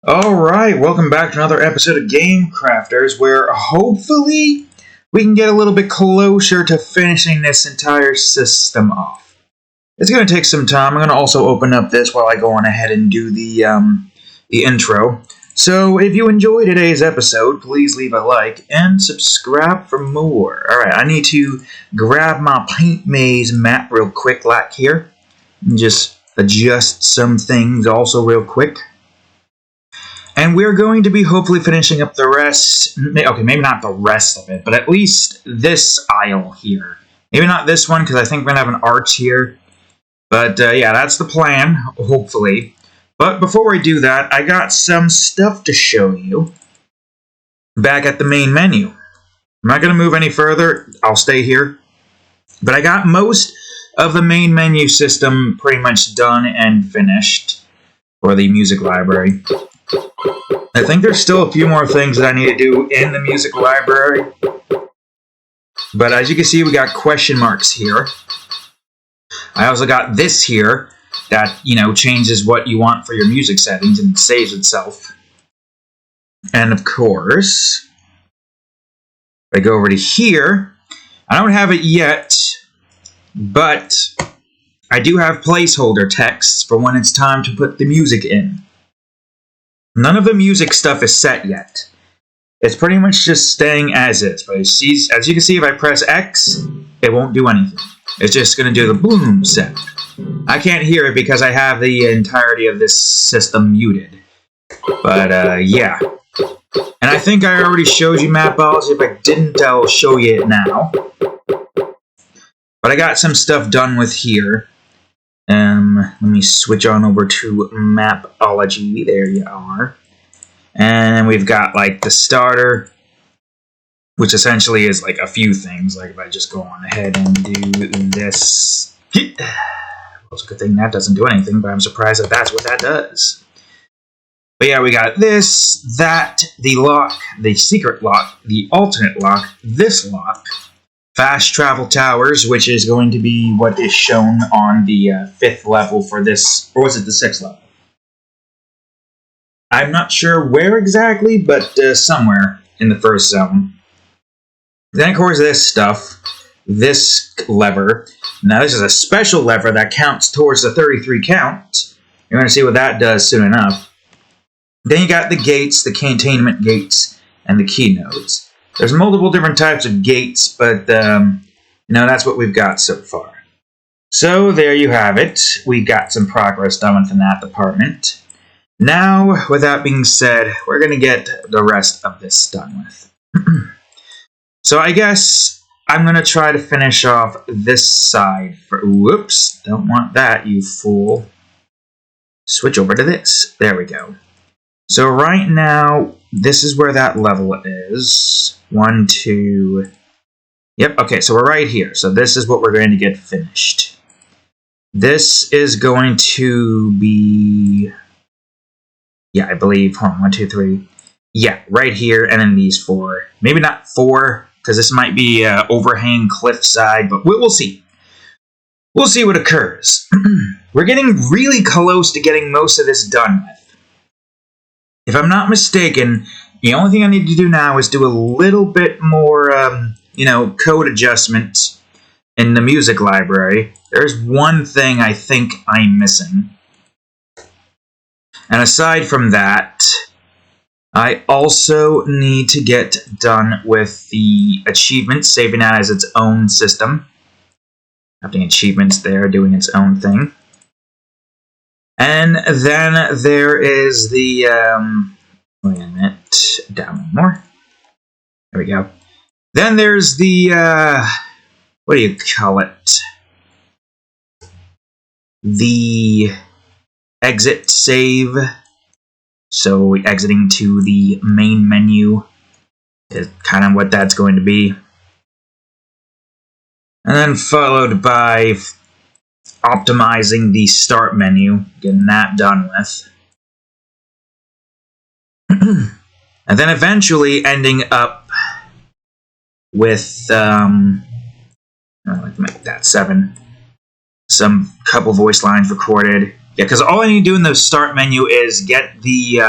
Alright, welcome back to another episode of Game Crafters, where hopefully we can get a little bit closer to finishing this entire system off. It's going to take some time. I'm going to also open up this while I go on ahead and do the intro. So if you enjoyed today's episode, please leave a like and subscribe for more. Alright, I need to grab my Paint Maze map real quick like here. And just adjust some things also real quick. And we're going to be hopefully finishing up the rest. Okay, maybe not the rest of it, but at least this aisle here. Maybe not this one, because I think we're going to have an arch here. But yeah, that's the plan, hopefully. But before we do that, I got some stuff to show you back at the main menu. I'm not going to move any further. I'll stay here. But I got most of the main menu system pretty much done and finished for the music library. I think there's still a few more things that I need to do in the music library. But as you can see, we got question marks here. I also got this here that, changes what you want for your music settings and saves itself. And of course, if I go over to here, I don't have it yet, but I do have placeholder texts for when it's time to put the music in. None of the music stuff is set yet. It's pretty much just staying as is. But as you can see, if I press X, it won't do anything. It's just going to do the boom sound. I can't hear it because I have the entirety of this system muted. But, yeah. And I think I already showed you Mapology. If I didn't, I'll show you it now. But I got some stuff done with here. Let me switch on over to Mapology. There you are. And we've got, the starter, which essentially is, a few things. Like, if I just go on ahead and do this. Well, it's a good thing that doesn't do anything, but I'm surprised that that's what that does. But yeah, we got this, that, the lock, the secret lock, the alternate lock, this lock, fast travel towers, which is going to be what is shown on the 5th level for this, or was it the 6th level? I'm not sure where exactly, but somewhere in the first zone. Then, of course, this stuff, this lever. Now, this is a special lever that counts towards the 33 count. You're going to see what that does soon enough. Then you got the gates, the containment gates, and the key nodes. There's multiple different types of gates, but, that's what we've got so far. So, there you have it. We got some progress done within that department. Now, with that being said, we're going to get the rest of this done with. So, I guess I'm going to try to finish off this side. Whoops, don't want that, you fool. Switch over to this. There we go. So, right now, this is where that level is. 1, 2... Yep, okay, so we're right here. So this is what we're going to get finished. This is going to be... Yeah, I believe... Hold on, 1, 2, 3... Yeah, right here, and then these 4. Maybe not 4, because this might be overhang cliffside, but we'll see. We'll see what occurs. We're getting really close to getting most of this done with. If I'm not mistaken, the only thing I need to do now is do a little bit more, code adjustment in the music library. There's one thing I think I'm missing. And aside from that, I also need to get done with the achievements, saving that as its own system. Having achievements there, doing its own thing. And then there is the, wait a minute, down one more. There we go. Then there's the, what do you call it? The exit save. So exiting to the main menu is kind of what that's going to be. And then followed by optimizing the start menu, getting that done with. And then eventually ending up with, I'd like to make that 7. Some couple voice lines recorded. Yeah, because all I need to do in the start menu is get the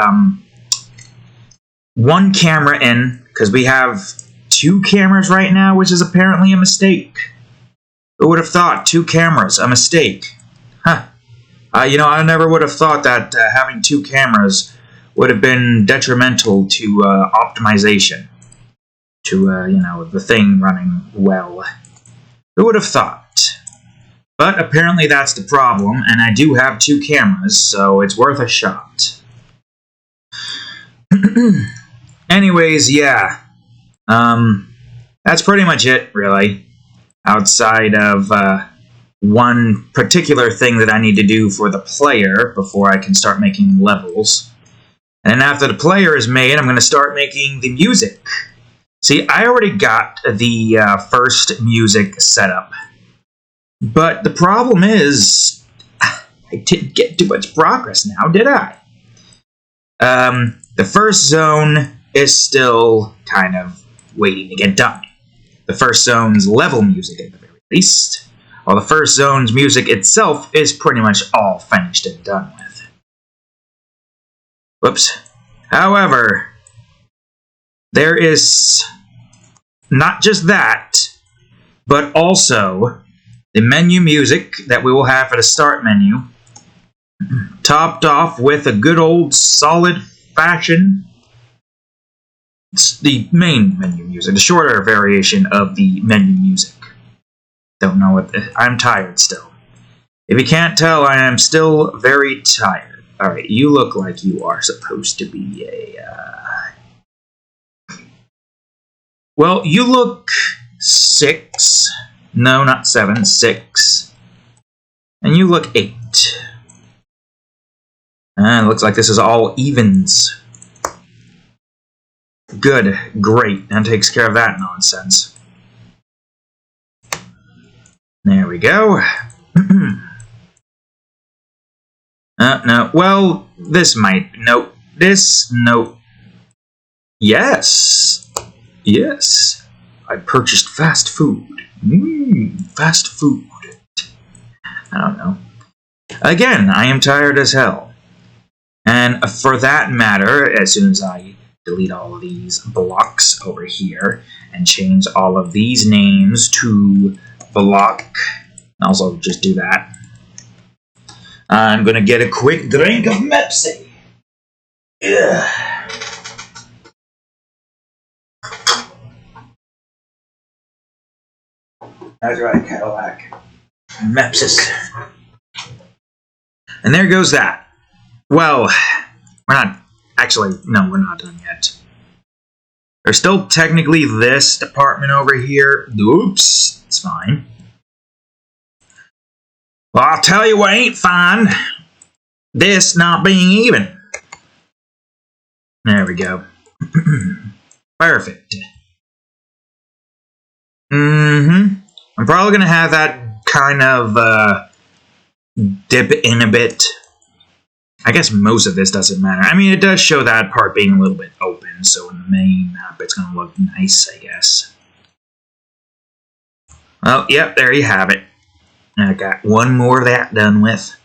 one camera in, because we have 2 cameras right now, which is apparently a mistake. Who would have thought 2 cameras, a mistake? Huh. I never would have thought that having 2 cameras would have been detrimental to optimization. To, the thing running well. Who would have thought? But apparently that's the problem, and I do have 2 cameras, so it's worth a shot. Anyways, yeah. That's pretty much it, really. Outside of one particular thing that I need to do for the player before I can start making levels. And then after the player is made, I'm going to start making the music. See, I already got the first music set up. But the problem is, I didn't get too much progress now, did I? The first zone is still kind of waiting to get done. The first zone's level music, at the very least. While the first zone's music itself is pretty much all finished and done with. Whoops. However, there is not just that, but also the menu music that we will have for the start menu, topped off with a good old solid fashion. It's the main menu music, the shorter variation of the menu music. Don't know what I'm tired still. If you can't tell, I am still very tired. Alright, you look like you are supposed to be well, you look 6. No, not 7, 6. And you look 8. It looks like this is all evens. Good, great. That takes care of that nonsense. There we go. No. Well, this might... Nope. This... Nope. Yes. Yes. I purchased fast food. Fast food. I don't know. Again, I am tired as hell. And for that matter, as soon as I delete all of these blocks over here and change all of these names to block, also just do that, I'm gonna get a quick drink of Pepsi. Ugh. That's right, Cadillac. Mepsis. And there goes that. Well, we're not... Actually, no, we're not done yet. There's still technically this department over here. Oops, it's fine. Well, I'll tell you what ain't fine. This not being even. There we go. Perfect. I'm probably going to have that kind of dip in a bit. I guess most of this doesn't matter. I mean, it does show that part being a little bit open, so in the main map it's going to look nice, I guess. Well, yep, there you have it. I got one more of that done with.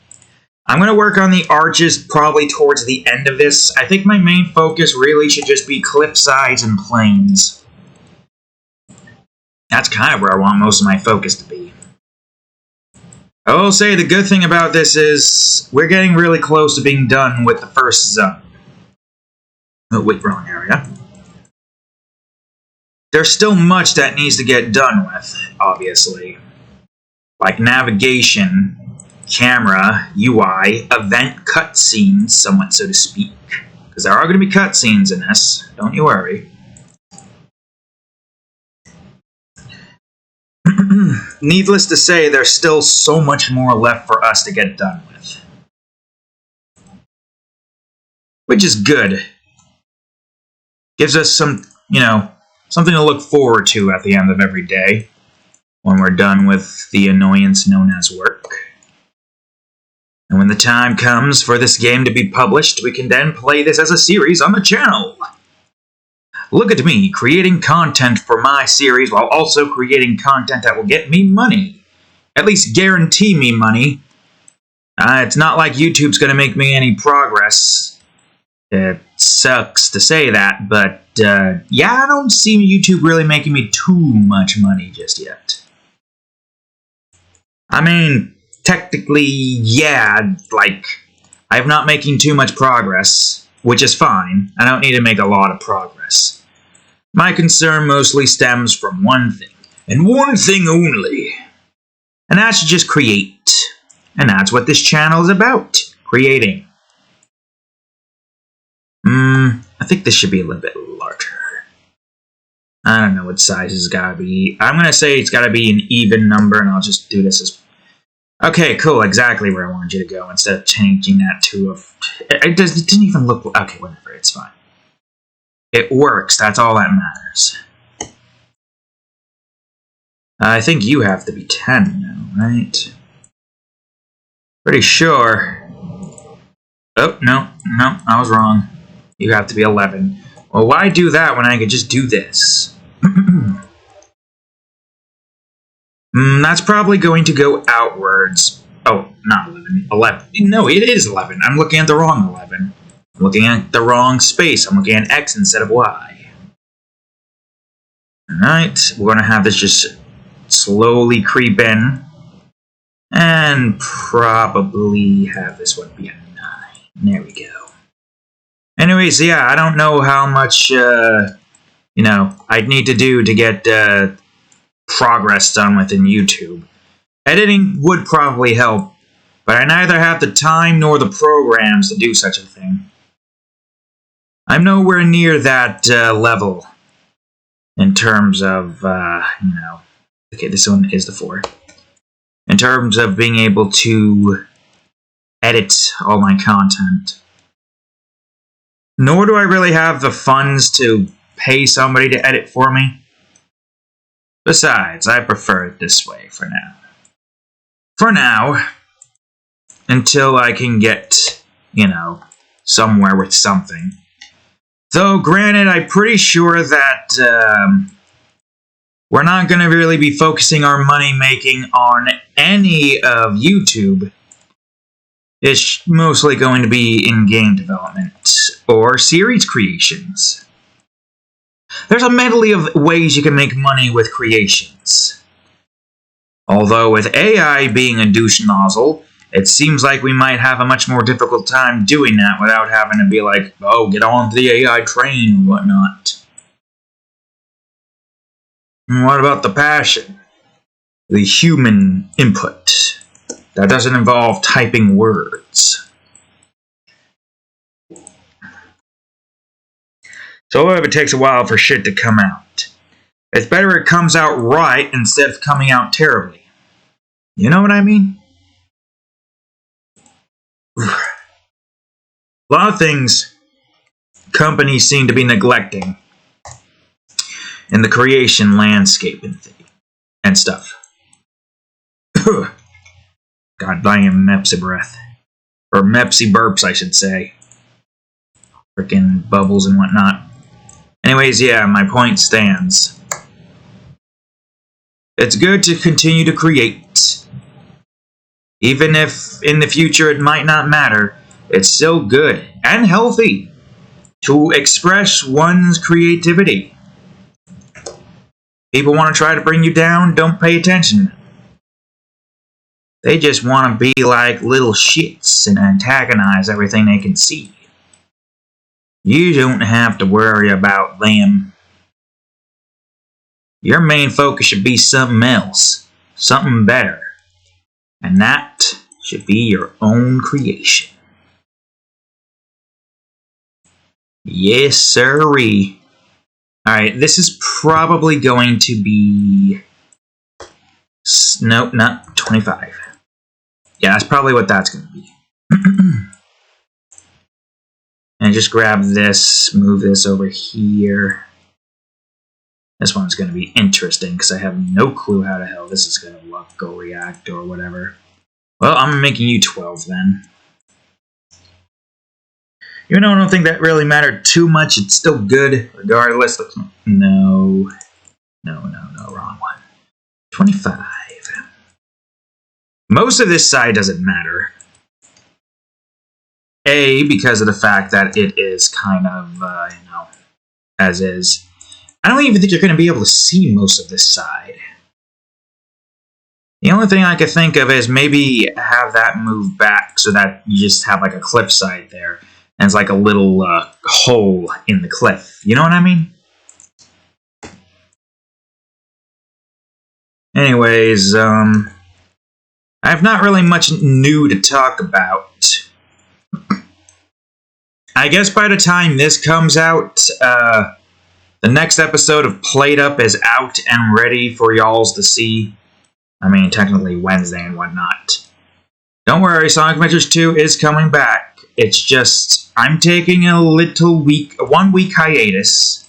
I'm going to work on the arches probably towards the end of this. I think my main focus really should just be cliff sides and plains. That's kind of where I want most of my focus to be. I will say the good thing about this is we're getting really close to being done with the first zone. Oh, wait, wrong area. There's still much that needs to get done with, obviously. Like navigation, camera, UI, event cutscenes, somewhat so to speak. Because there are going to be cutscenes in this, don't you worry. Needless to say, there's still so much more left for us to get done with. Which is good. Gives us some, something to look forward to at the end of every day. When we're done with the annoyance known as work. And when the time comes for this game to be published, we can then play this as a series on the channel. Look at me, creating content for my series while also creating content that will get me money. At least guarantee me money. It's not like YouTube's going to make me any progress. It's sucks to say that, but yeah, I don't see YouTube really making me too much money just yet. I mean, technically, yeah, like, I'm not making too much progress, which is fine. I don't need to make a lot of progress. My concern mostly stems from one thing, and one thing only. And that's to just create. And that's what this channel is about. Creating. I think this should be a little bit larger. I don't know what size it's gotta be. I'm gonna say it's gotta be an even number, and I'll just do this as... Okay, cool, exactly where I wanted you to go, instead of changing that to a... It didn't even look... Okay, whatever, it's fine. It works, that's all that matters. I think you have to be 10 now, right? Pretty sure. Oh, no, I was wrong. You have to be 11. Well, why do that when I could just do this? That's probably going to go outwards. Oh, not 11. 11. No, it is 11. I'm looking at the wrong 11. I'm looking at the wrong space. I'm looking at X instead of Y. Alright, we're going to have this just slowly creep in. And probably have this one be a 9. There we go. Anyways, yeah, I don't know how much, I'd need to do to get progress done within YouTube. Editing would probably help, but I neither have the time nor the programs to do such a thing. I'm nowhere near that level in terms of, Okay, this one is the 4. In terms of being able to edit all my content. Nor do I really have the funds to pay somebody to edit for me. Besides, I prefer it this way for now. For now, until I can get, somewhere with something. Though, granted, I'm pretty sure that we're not going to really be focusing our money making on any of YouTube. It's mostly going to be in game development or series creations. There's a medley of ways you can make money with creations. Although with AI being a douche nozzle, it seems like we might have a much more difficult time doing that without having to be like, oh, get on to the AI train and whatnot. And what about the passion? The human input. That doesn't involve typing words. So if it takes a while for shit to come out, it's better it comes out right instead of coming out terribly. You know what I mean? A lot of things companies seem to be neglecting in the creation landscape and stuff. God, I am Mepsi breath. Or Mepsi burps, I should say. Frickin' bubbles and whatnot. Anyways, yeah, my point stands. It's good to continue to create. Even if in the future it might not matter, it's still good and healthy to express one's creativity. People want to try to bring you down, don't pay attention. They just want to be like little shits and antagonize everything they can see. You don't have to worry about them. Your main focus should be something else, something better. And that should be your own creation. Yes, sirree. Alright, this is probably going to be... Nope, not 25. Yeah, that's probably what that's going to be. And just grab this, move this over here. This one's going to be interesting because I have no clue how the hell this is going to look or react or whatever. Well, I'm making you 12 then. Even though I don't think that really mattered too much, it's still good regardless. No, wrong one. 25. Most of this side doesn't matter. A, because of the fact that it is kind of, as is. I don't even think you're going to be able to see most of this side. The only thing I could think of is maybe have that move back so that you just have like a cliffside there. And it's like a little hole in the cliff. You know what I mean? Anyways, I have not really much new to talk about. I guess by the time this comes out, the next episode of Played Up is out and ready for y'alls to see. I mean, technically Wednesday and whatnot. Don't worry, Sonic Adventures 2 is coming back. It's just, I'm taking a 1 week hiatus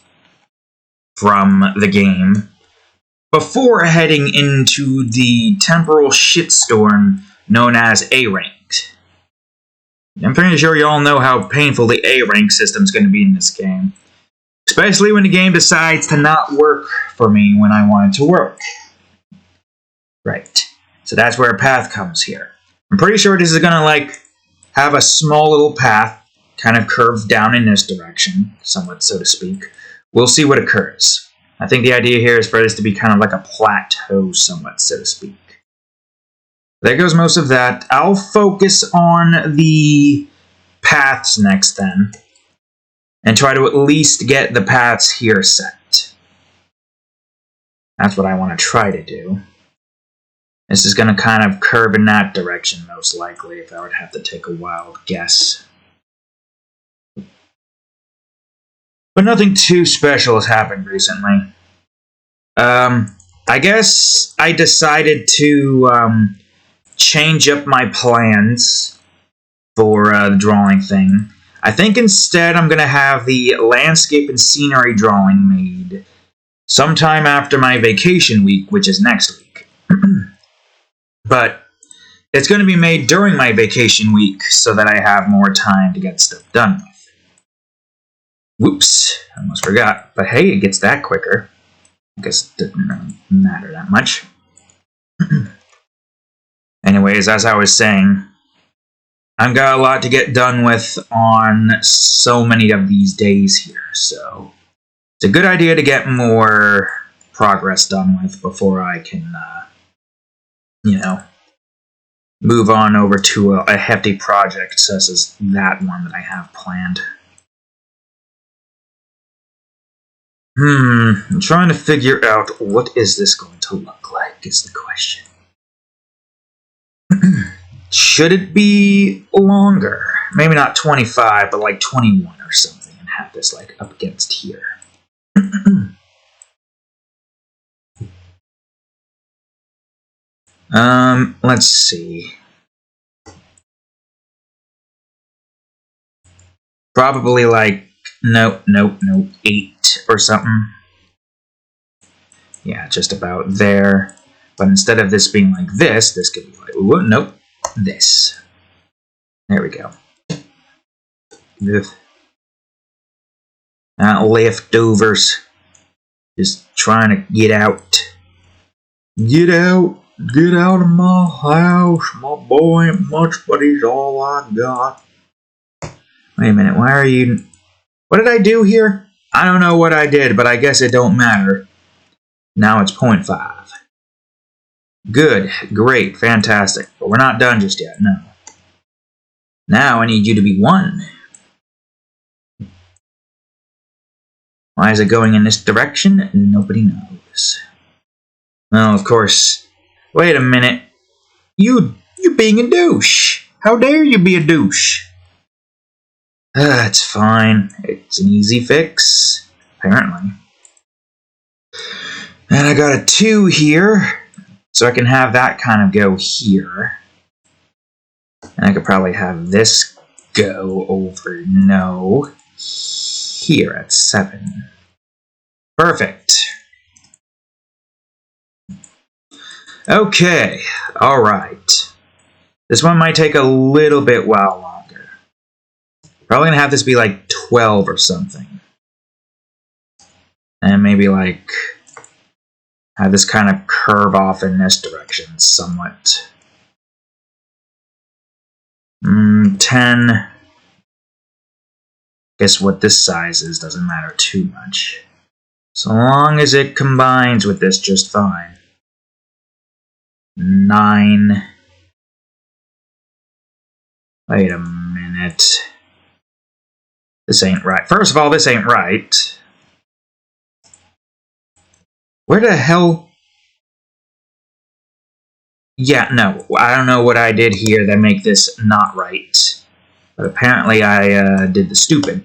from the game before heading into the temporal shitstorm known as A-Ranked. I'm pretty sure you all know how painful the A-Rank system is going to be in this game. Especially when the game decides to not work for me when I want it to work. Right. So that's where a path comes here. I'm pretty sure this is going to, have a small little path, kind of curved down in this direction, somewhat so to speak. We'll see what occurs. I think the idea here is for this to be kind of like a plateau, somewhat so to speak. There goes most of that. I'll focus on the paths next then, and try to at least get the paths here set. That's what I want to try to do. This is going to kind of curve in that direction, most likely, if I would have to take a wild guess. But nothing too special has happened recently. I guess I decided to change up my plans for the drawing thing. I think instead I'm going to have the landscape and scenery drawing made sometime after my vacation week, which is next week. But it's going to be made during my vacation week so that I have more time to get stuff done with. Whoops, I almost forgot. But hey, it gets that quicker. I guess it didn't really matter that much. Anyways, as I was saying, I've got a lot to get done with on so many of these days here, so it's a good idea to get more progress done with before I can, move on over to a hefty project such as that one that I have planned. I'm trying to figure out what is this going to look like is the question. Should it be longer? Maybe not 25, but like 21 or something, and have this like up against here. Let's see. Probably like, nope, 8 or something. Yeah, just about there. But instead of this being like this could be like, ooh, nope, this. There we go. Leftovers. Just trying to get out. Get out. Get out of my house. My boy ain't much, but he's all I got. Wait a minute, why are you... What did I do here? I don't know what I did, but I guess it don't matter. Now it's 0.5. Good, great, fantastic. But we're not done just yet, no. Now I need you to be 1. Why is it going in this direction? Nobody knows. Well, of course. Wait a minute. You being a douche. How dare you be a douche? It's fine. It's an easy fix, apparently. And I got a 2 here, so I can have that kind of go here. And I could probably have this go over, here at 7. Perfect. Okay, alright. This one might take a little bit while longer. Probably gonna have this be like 12 or something. And maybe like have this kind of curve off in this direction somewhat. 10. guess what this size is doesn't matter too much. So long as it combines with this just fine. 9. Wait a minute. This ain't right. First of all, this ain't right. Where the hell? Yeah, no. I don't know what I did here that make this not right. But apparently I did the stupid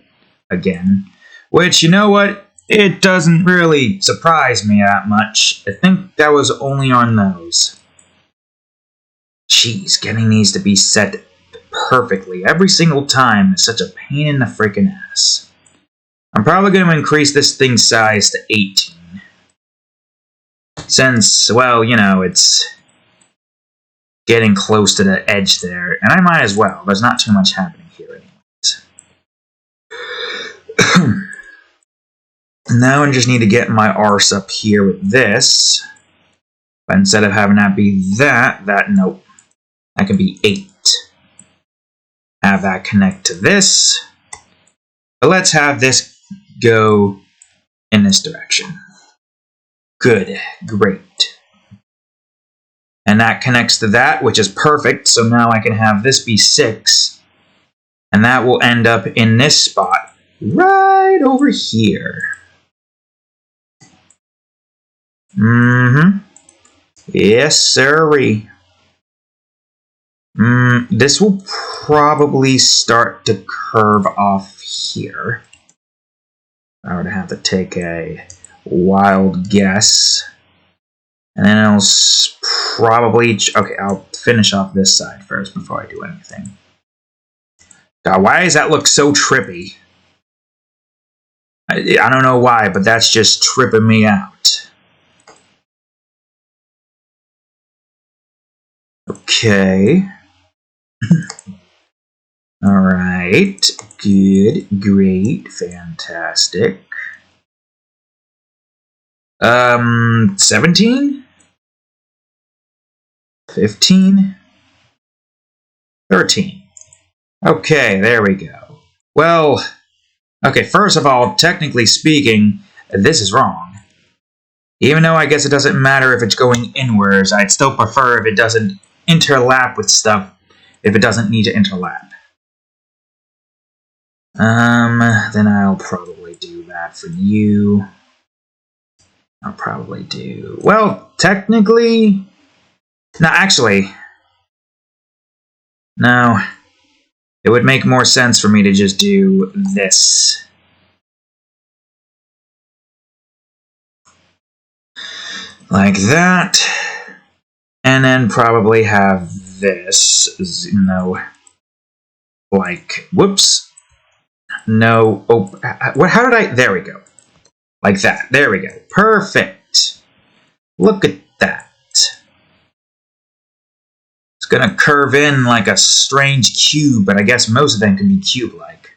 again. Which, you know what? It doesn't really surprise me that much. I think that was only on those. Jeez, getting these to be set perfectly every single time is such a pain in the freaking ass. I'm probably going to increase this thing's size to 18. Since, well, you know, it's getting close to the edge there. And I might as well. There's not too much happening here anyways. Now I just need to get my arse up here with this. But instead of having that be nope. That can be 8. Have that connect to this. But let's have this go in this direction. Good. Great. And that connects to that, which is perfect. So now I can have this be 6. And that will end up in this spot. Right over here. Yes, sirree. This will probably start to curve off here. I would have to take a wild guess. And then it'll probably... Okay, I'll finish off this side first before I do anything. God, why does that look so trippy? I don't know why, but that's just tripping me out. Okay. Alright. Good. Great. Fantastic. 17? 15? 13. Okay, there we go. Well, okay, first of all, technically speaking, this is wrong. Even though I guess it doesn't matter if it's going inwards, I'd still prefer if it doesn't interlap with stuff if it doesn't need to interlap. Then I'll probably do that for you. I'll probably do... Well, technically... No, actually... No. It would make more sense for me to just do this. Like that. And then probably have this, you know, like, whoops. No, oh, how did I, there we go. Like that, there we go. Perfect. Look at that. It's gonna curve in like a strange cube, but I guess most of them can be cube-like.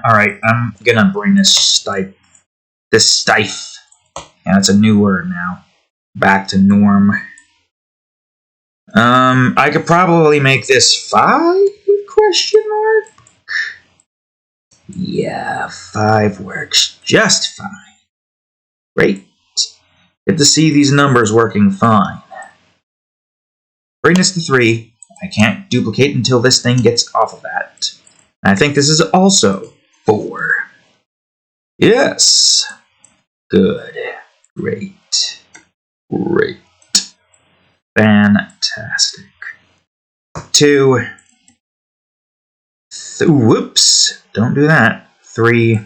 Alright, I'm gonna bring this stife, yeah, that's a new word now, back to norm. I could probably make this 5? Question mark? Yeah, 5 works just fine. Great. Get to see these numbers working fine. Bring this to 3. I can't duplicate until this thing gets off of that. And I think this is also 4. Yes. Good. Great. Great. Fantastic. 2. Whoops. Don't do that. 3.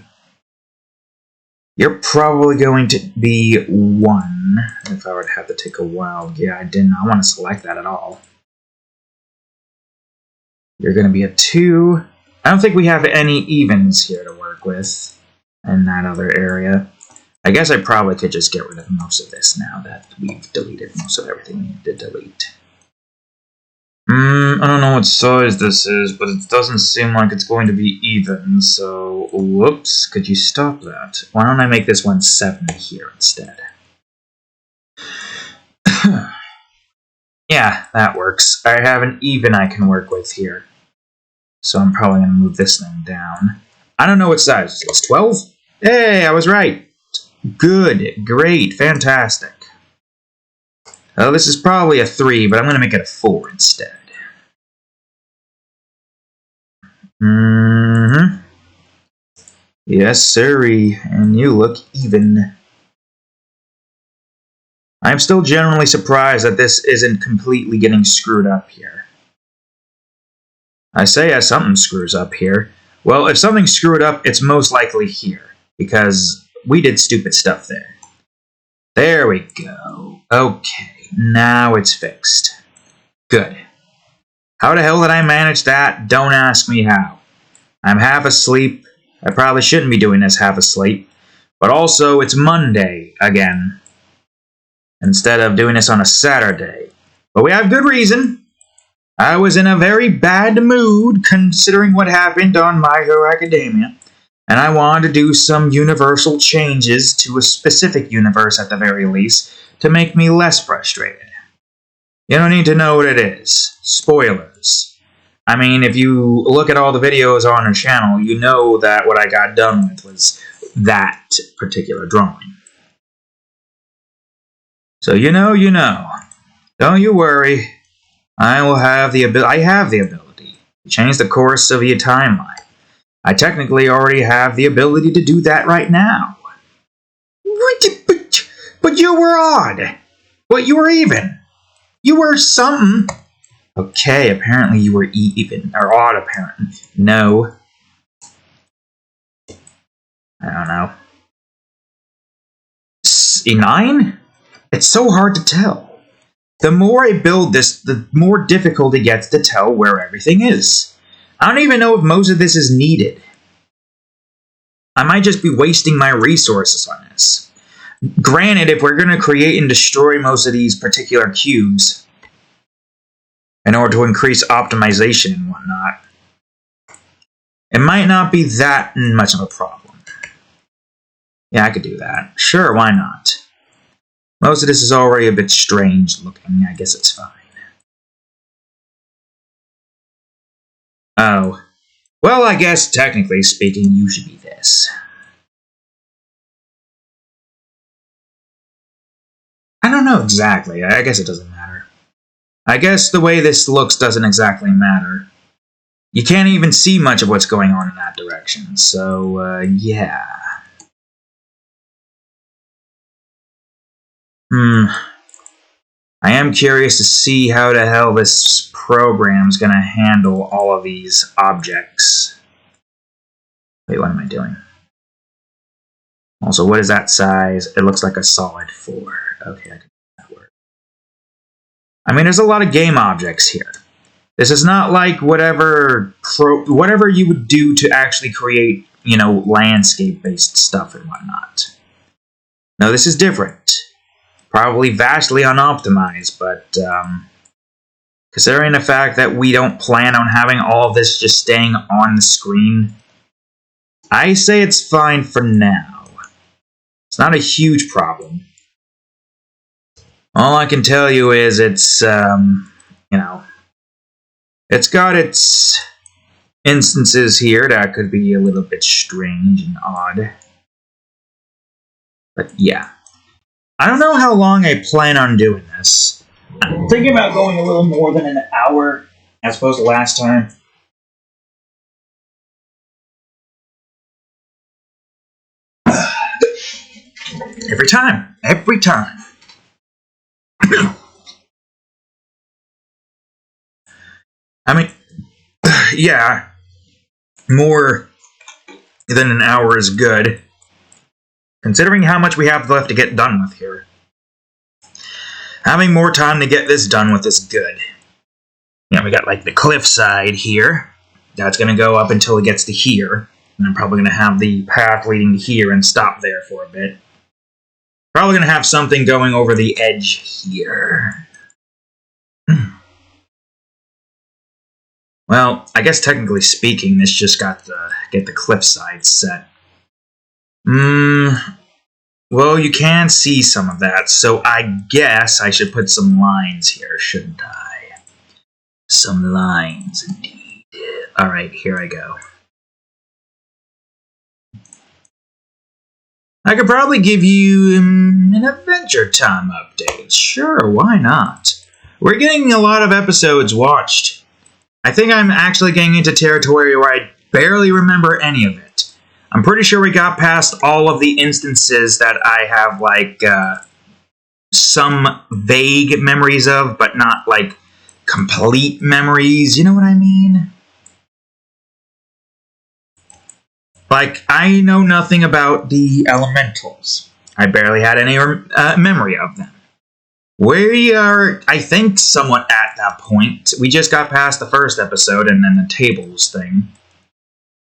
You're probably going to be 1. If I would have to take a wild, yeah, I did not want to select that at all. You're going to be a 2. I don't think we have any evens here to work with in that other area. I guess I probably could just get rid of most of this now that we've deleted most of everything we need to delete. I don't know what size this is, but it doesn't seem like it's going to be even, so whoops, could you stop that? Why don't I make this one 7 here instead? Yeah, that works. I have an even I can work with here. So I'm probably going to move this thing down. I don't know what size. It's 12? Hey, I was right. Good, great, fantastic. Oh, this is probably a 3, but I'm going to make it a 4 instead. Mm-hmm. Yes, sirree, and you look even. I'm still generally surprised that this isn't completely getting screwed up here. I say as something screws up here. Well, if something's screwed up, it's most likely here, because we did stupid stuff there. There we go. Okay, now it's fixed. Good. How the hell did I manage that? Don't ask me how. I'm half asleep. I probably shouldn't be doing this half asleep. But also, it's Monday again, instead of doing this on a Saturday. But we have good reason. I was in a very bad mood considering what happened on My Hero Academia, and I wanted to do some universal changes to a specific universe at the very least to make me less frustrated. You don't need to know what it is. Spoilers. I mean, if you look at all the videos on our channel, you know that what I got done with was that particular drawing. So you know. Don't you worry. I have the ability to change the course of your timeline. I technically already have the ability to do that right now. But you were odd. But you were even. You were something. Okay, apparently you were even. Or odd, apparently. No. I don't know. 9? It's so hard to tell. The more I build this, the more difficult it gets to tell where everything is. I don't even know if most of this is needed. I might just be wasting my resources on this. Granted, if we're going to create and destroy most of these particular cubes in order to increase optimization and whatnot, it might not be that much of a problem. Yeah, I could do that. Sure, why not? Most of this is already a bit strange looking. I guess it's fine. Oh. Well, I guess, technically speaking, you should be this. I don't know exactly. I guess it doesn't matter. I guess the way this looks doesn't exactly matter. You can't even see much of what's going on in that direction, so, yeah. I am curious to see how the hell this program's gonna handle all of these objects. Wait, what am I doing? Also, what is that size? It looks like a solid 4. Okay, I can make that work. I mean, there's a lot of game objects here. This is not like whatever you would do to actually create, landscape-based stuff and whatnot. No, this is different. Probably vastly unoptimized, but considering the fact that we don't plan on having all of this just staying on the screen, I say it's fine for now. It's not a huge problem. All I can tell you is it's, it's got its instances here that could be a little bit strange and odd. But yeah. I don't know how long I plan on doing this. I'm thinking about going a little more than an hour as opposed to last time. Every time. I mean, yeah, more than an hour is good. Considering how much we have left to get done with here. Having more time to get this done with is good. We got like the cliffside here. That's going to go up until it gets to here. And I'm probably going to have the path leading to here and stop there for a bit. Probably going to have something going over the edge here. Well, I guess technically speaking, this just got get the cliffside set. Well, you can see some of that, so I guess I should put some lines here, shouldn't I? Some lines, indeed. Alright, here I go. I could probably give you an Adventure Time update. Sure, why not? We're getting a lot of episodes watched. I think I'm actually getting into territory where I barely remember any of it. I'm pretty sure we got past all of the instances that I have, like, some vague memories of, but not, like, complete memories. You know what I mean? Like, I know nothing about the elementals. I barely had any memory of them. We are, I think, somewhat at that point. We just got past the first episode and then the tables thing.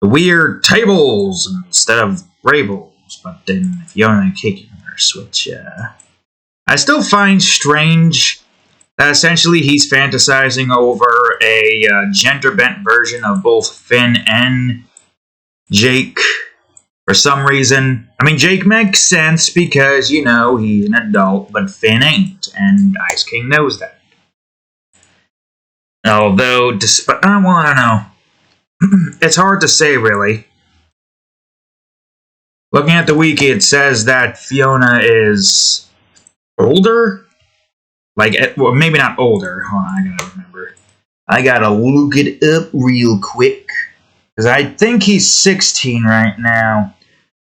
The weird tables instead of Rabels, but then if you own a cake universe, which I still find strange that essentially he's fantasizing over a gender-bent version of both Finn and Jake. For some reason, I mean, Jake makes sense because, you know, he's an adult, but Finn ain't, and Ice King knows that. Although, despite, well, I don't know. It's hard to say, really. Looking at the wiki, it says that Fiona is older? Like, well, maybe not older. Hold on, I gotta remember. I gotta look it up real quick. Because I think he's 16 right now.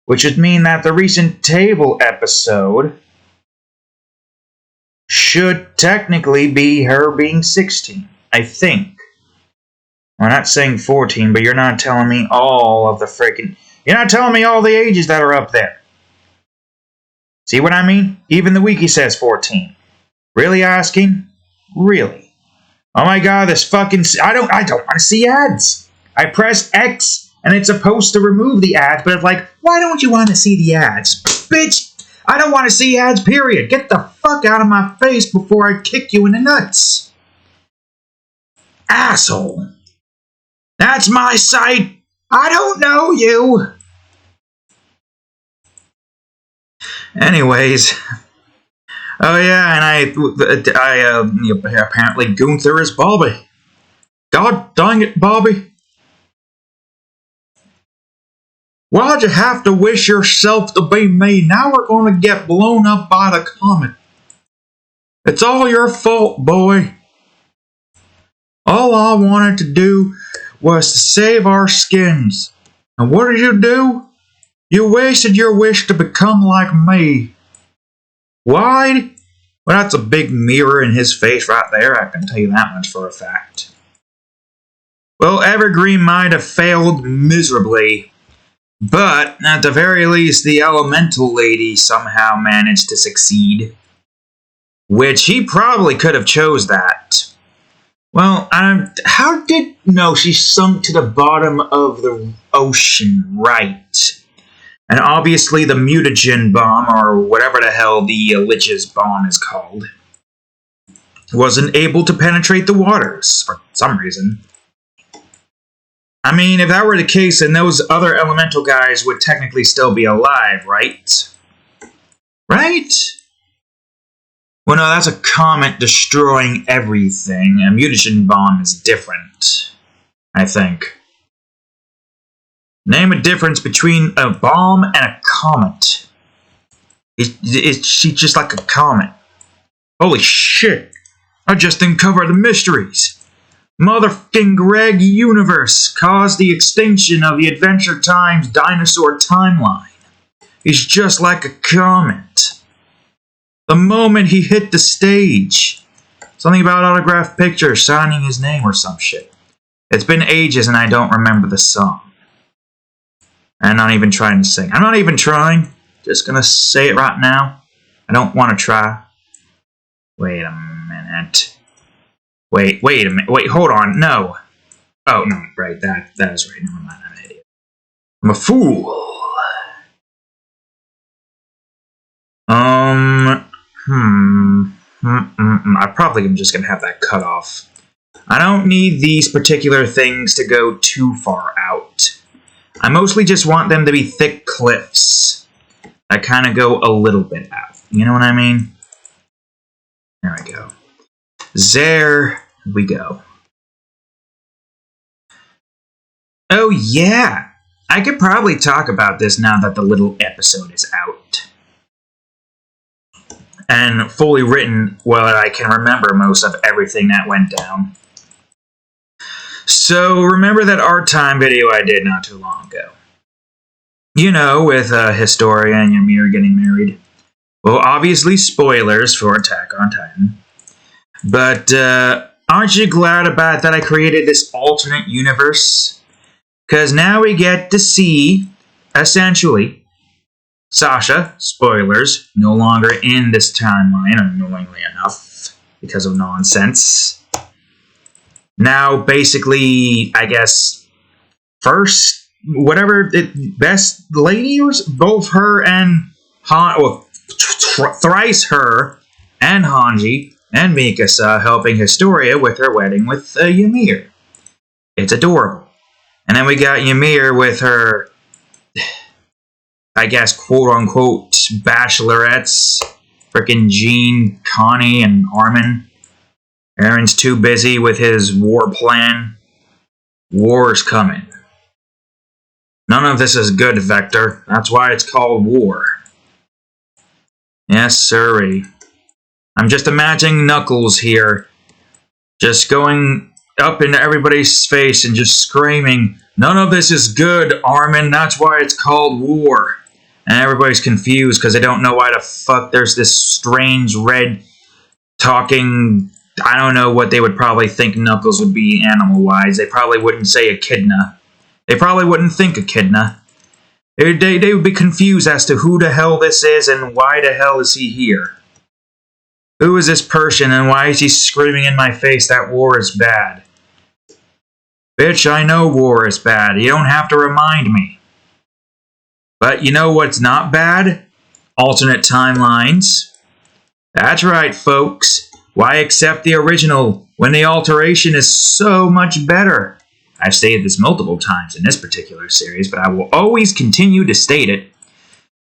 Which would mean that the recent table episode should technically be her being 16. I think. I'm not saying 14, but you're not telling me all of the freaking... You're not telling me all the ages that are up there. See what I mean? Even the wiki says 14. Really asking? Really? Oh my god, this fucking... I don't want to see ads. I press X, and it's supposed to remove the ads, but it's like, why don't you want to see the ads? Bitch, I don't want to see ads, period. Get the fuck out of my face before I kick you in the nuts. Asshole. That's my site. I don't know you. Anyways. Oh yeah, and apparently Gunther is Bobby. God dang it, Bobby. Why'd you have to wish yourself to be me? Now we're going to get blown up by the comet. It's all your fault, boy. All I wanted to do was to save our skins. And what did you do? You wasted your wish to become like me. Why? Well, that's a big mirror in his face right there, I can tell you that much for a fact. Well, Evergreen might have failed miserably. But, at the very least, the Elemental Lady somehow managed to succeed. Which he probably could have chose that. Well, how did... No, she sunk to the bottom of the ocean, right. And obviously the mutagen bomb, or whatever the hell the Lich's bomb is called, wasn't able to penetrate the waters, for some reason. I mean, if that were the case, then those other elemental guys would technically still be alive, right? Right? Well, no, that's a comet destroying everything. A mutagen bomb is different, I think. Name a difference between a bomb and a comet. She's just like a comet. Holy shit! I just uncovered the mysteries. Motherfucking Greg Universe caused the extinction of the Adventure Time's dinosaur timeline. He's just like a comet. The moment he hit the stage. Something about autographed pictures, signing his name or some shit. It's been ages and I don't remember the song. I'm not even trying to sing. I'm not even trying. Just gonna say it right now. I don't want to try. Wait a minute. Wait a minute. Wait, hold on. No. Oh, no, right. That is right. Never mind. I'm an idiot. I'm a fool. I probably am just going to have that cut off. I don't need these particular things to go too far out. I mostly just want them to be thick cliffs. I kind of go a little bit out. You know what I mean? There we go. There we go. Oh, yeah. I could probably talk about this now that the little episode is out. And fully written, well, I can remember most of everything that went down. So, remember that art time video I did not too long ago? You know, with Historia and Ymir getting married. Well, obviously spoilers for Attack on Titan. But, aren't you glad about that I created this alternate universe? Because now we get to see, essentially, Sasha, spoilers, no longer in this timeline, annoyingly enough, because of nonsense. Now, basically, I guess, first, whatever, best lady, or both her and thrice her and Hanji and Mikasa helping Historia with her wedding with Ymir. It's adorable. And then we got Ymir with her, I guess, quote-unquote, bachelorettes. Frickin' Jean, Connie, and Armin. Aaron's too busy with his war plan. War's coming. None of this is good, Vector. That's why it's called war. Yes, sirree. I'm just imagining Knuckles here, just going up into everybody's face and just screaming, "None of this is good, Armin, that's why it's called war." And everybody's confused because they don't know why the fuck there's this strange red talking, I don't know what they would probably think Knuckles would be animal-wise. They probably wouldn't say echidna. They probably wouldn't think echidna. They would be confused as to who the hell this is and why the hell is he here. Who is this person and why is he screaming in my face that war is bad? Bitch, I know war is bad. You don't have to remind me. But you know what's not bad? Alternate timelines. That's right, folks. Why accept the original when the alteration is so much better? I've stated this multiple times in this particular series, but I will always continue to state it.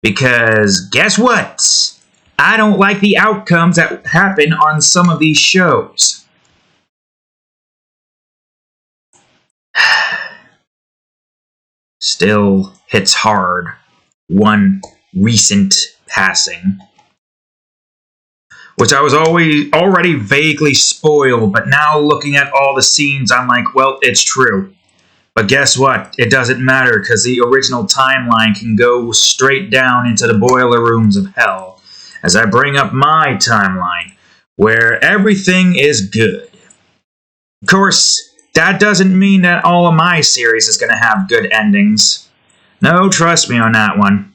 Because guess what? I don't like the outcomes that happen on some of these shows. Still hits hard. One recent passing, which I was already vaguely spoiled, but now looking at all the scenes, I'm like, well, it's true. But guess what? It doesn't matter, because the original timeline can go straight down into the boiler rooms of hell, as I bring up my timeline, where everything is good. Of course, that doesn't mean that all of my series is going to have good endings. No, trust me on that one.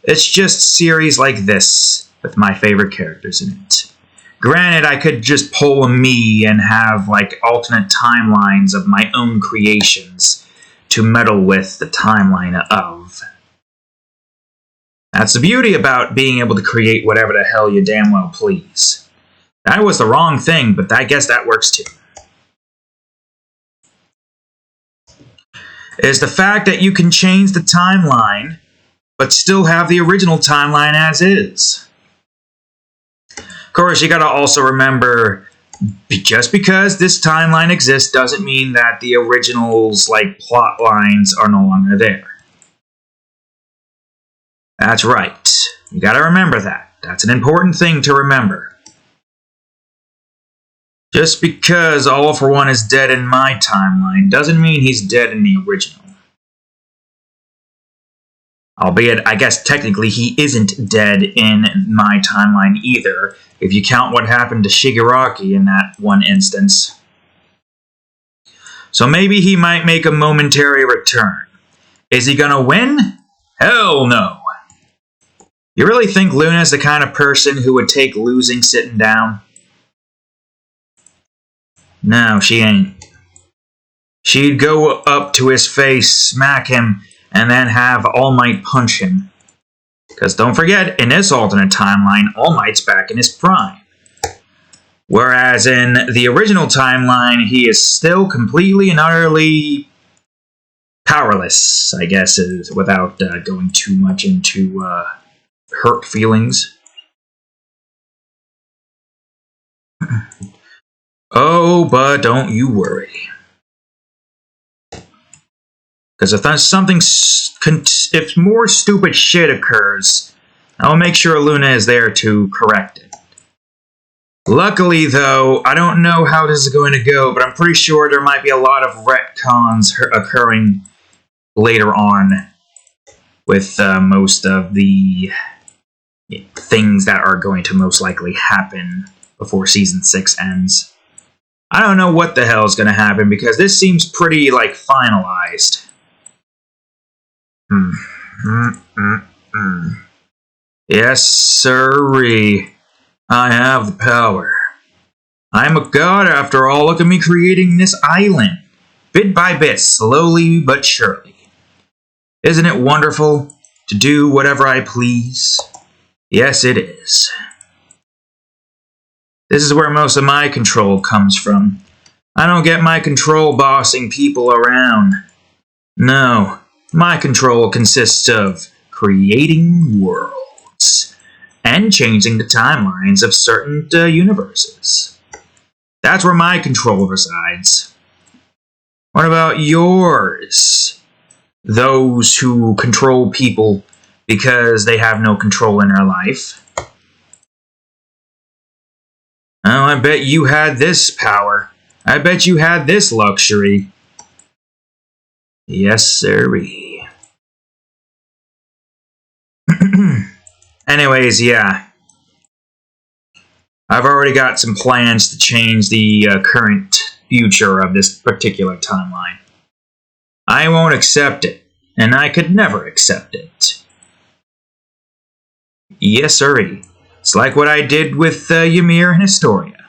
It's just series like this, with my favorite characters in it. Granted, I could just pull a me and have, like, alternate timelines of my own creations to meddle with the timeline of. That's the beauty about being able to create whatever the hell you damn well please. That was the wrong thing, but I guess that works too. Is the fact that you can change the timeline, but still have the original timeline as is. Of course, you gotta also remember, just because this timeline exists doesn't mean that the originals, like, plot lines are no longer there. That's right. You gotta remember that. That's an important thing to remember. Just because All For One is dead in my timeline doesn't mean he's dead in the original. Albeit, I guess technically he isn't dead in my timeline either, if you count what happened to Shigaraki in that one instance. So maybe he might make a momentary return. Is he gonna win? Hell no. You really think Luna's the kind of person who would take losing sitting down? No, she ain't. She'd go up to his face, smack him, and then have All Might punch him. Because don't forget, in this alternate timeline, All Might's back in his prime. Whereas in the original timeline, he is still completely and utterly powerless, I guess, without going too much into hurt feelings. Oh, but don't you worry. Because if more stupid shit occurs, I'll make sure Luna is there to correct it. Luckily, though, I don't know how this is going to go, but I'm pretty sure there might be a lot of retcons occurring later on with most of the things that are going to most likely happen before Season 6 ends. I don't know what the hell is going to happen because this seems pretty, finalized. Yes, sirree. I have the power. I'm a god after all. Look at me creating this island. Bit by bit, slowly but surely. Isn't it wonderful to do whatever I please? Yes, it is. This is where most of my control comes from. I don't get my control bossing people around. No, my control consists of creating worlds and changing the timelines of certain universes. That's where my control resides. What about yours? Those who control people because they have no control in their life. Oh, I bet you had this power. I bet you had this luxury. Yes, sirree. Anyways, yeah. I've already got some plans to change the current future of this particular timeline. I won't accept it, and I could never accept it. Yes, sirree. It's like what I did with Ymir and Historia.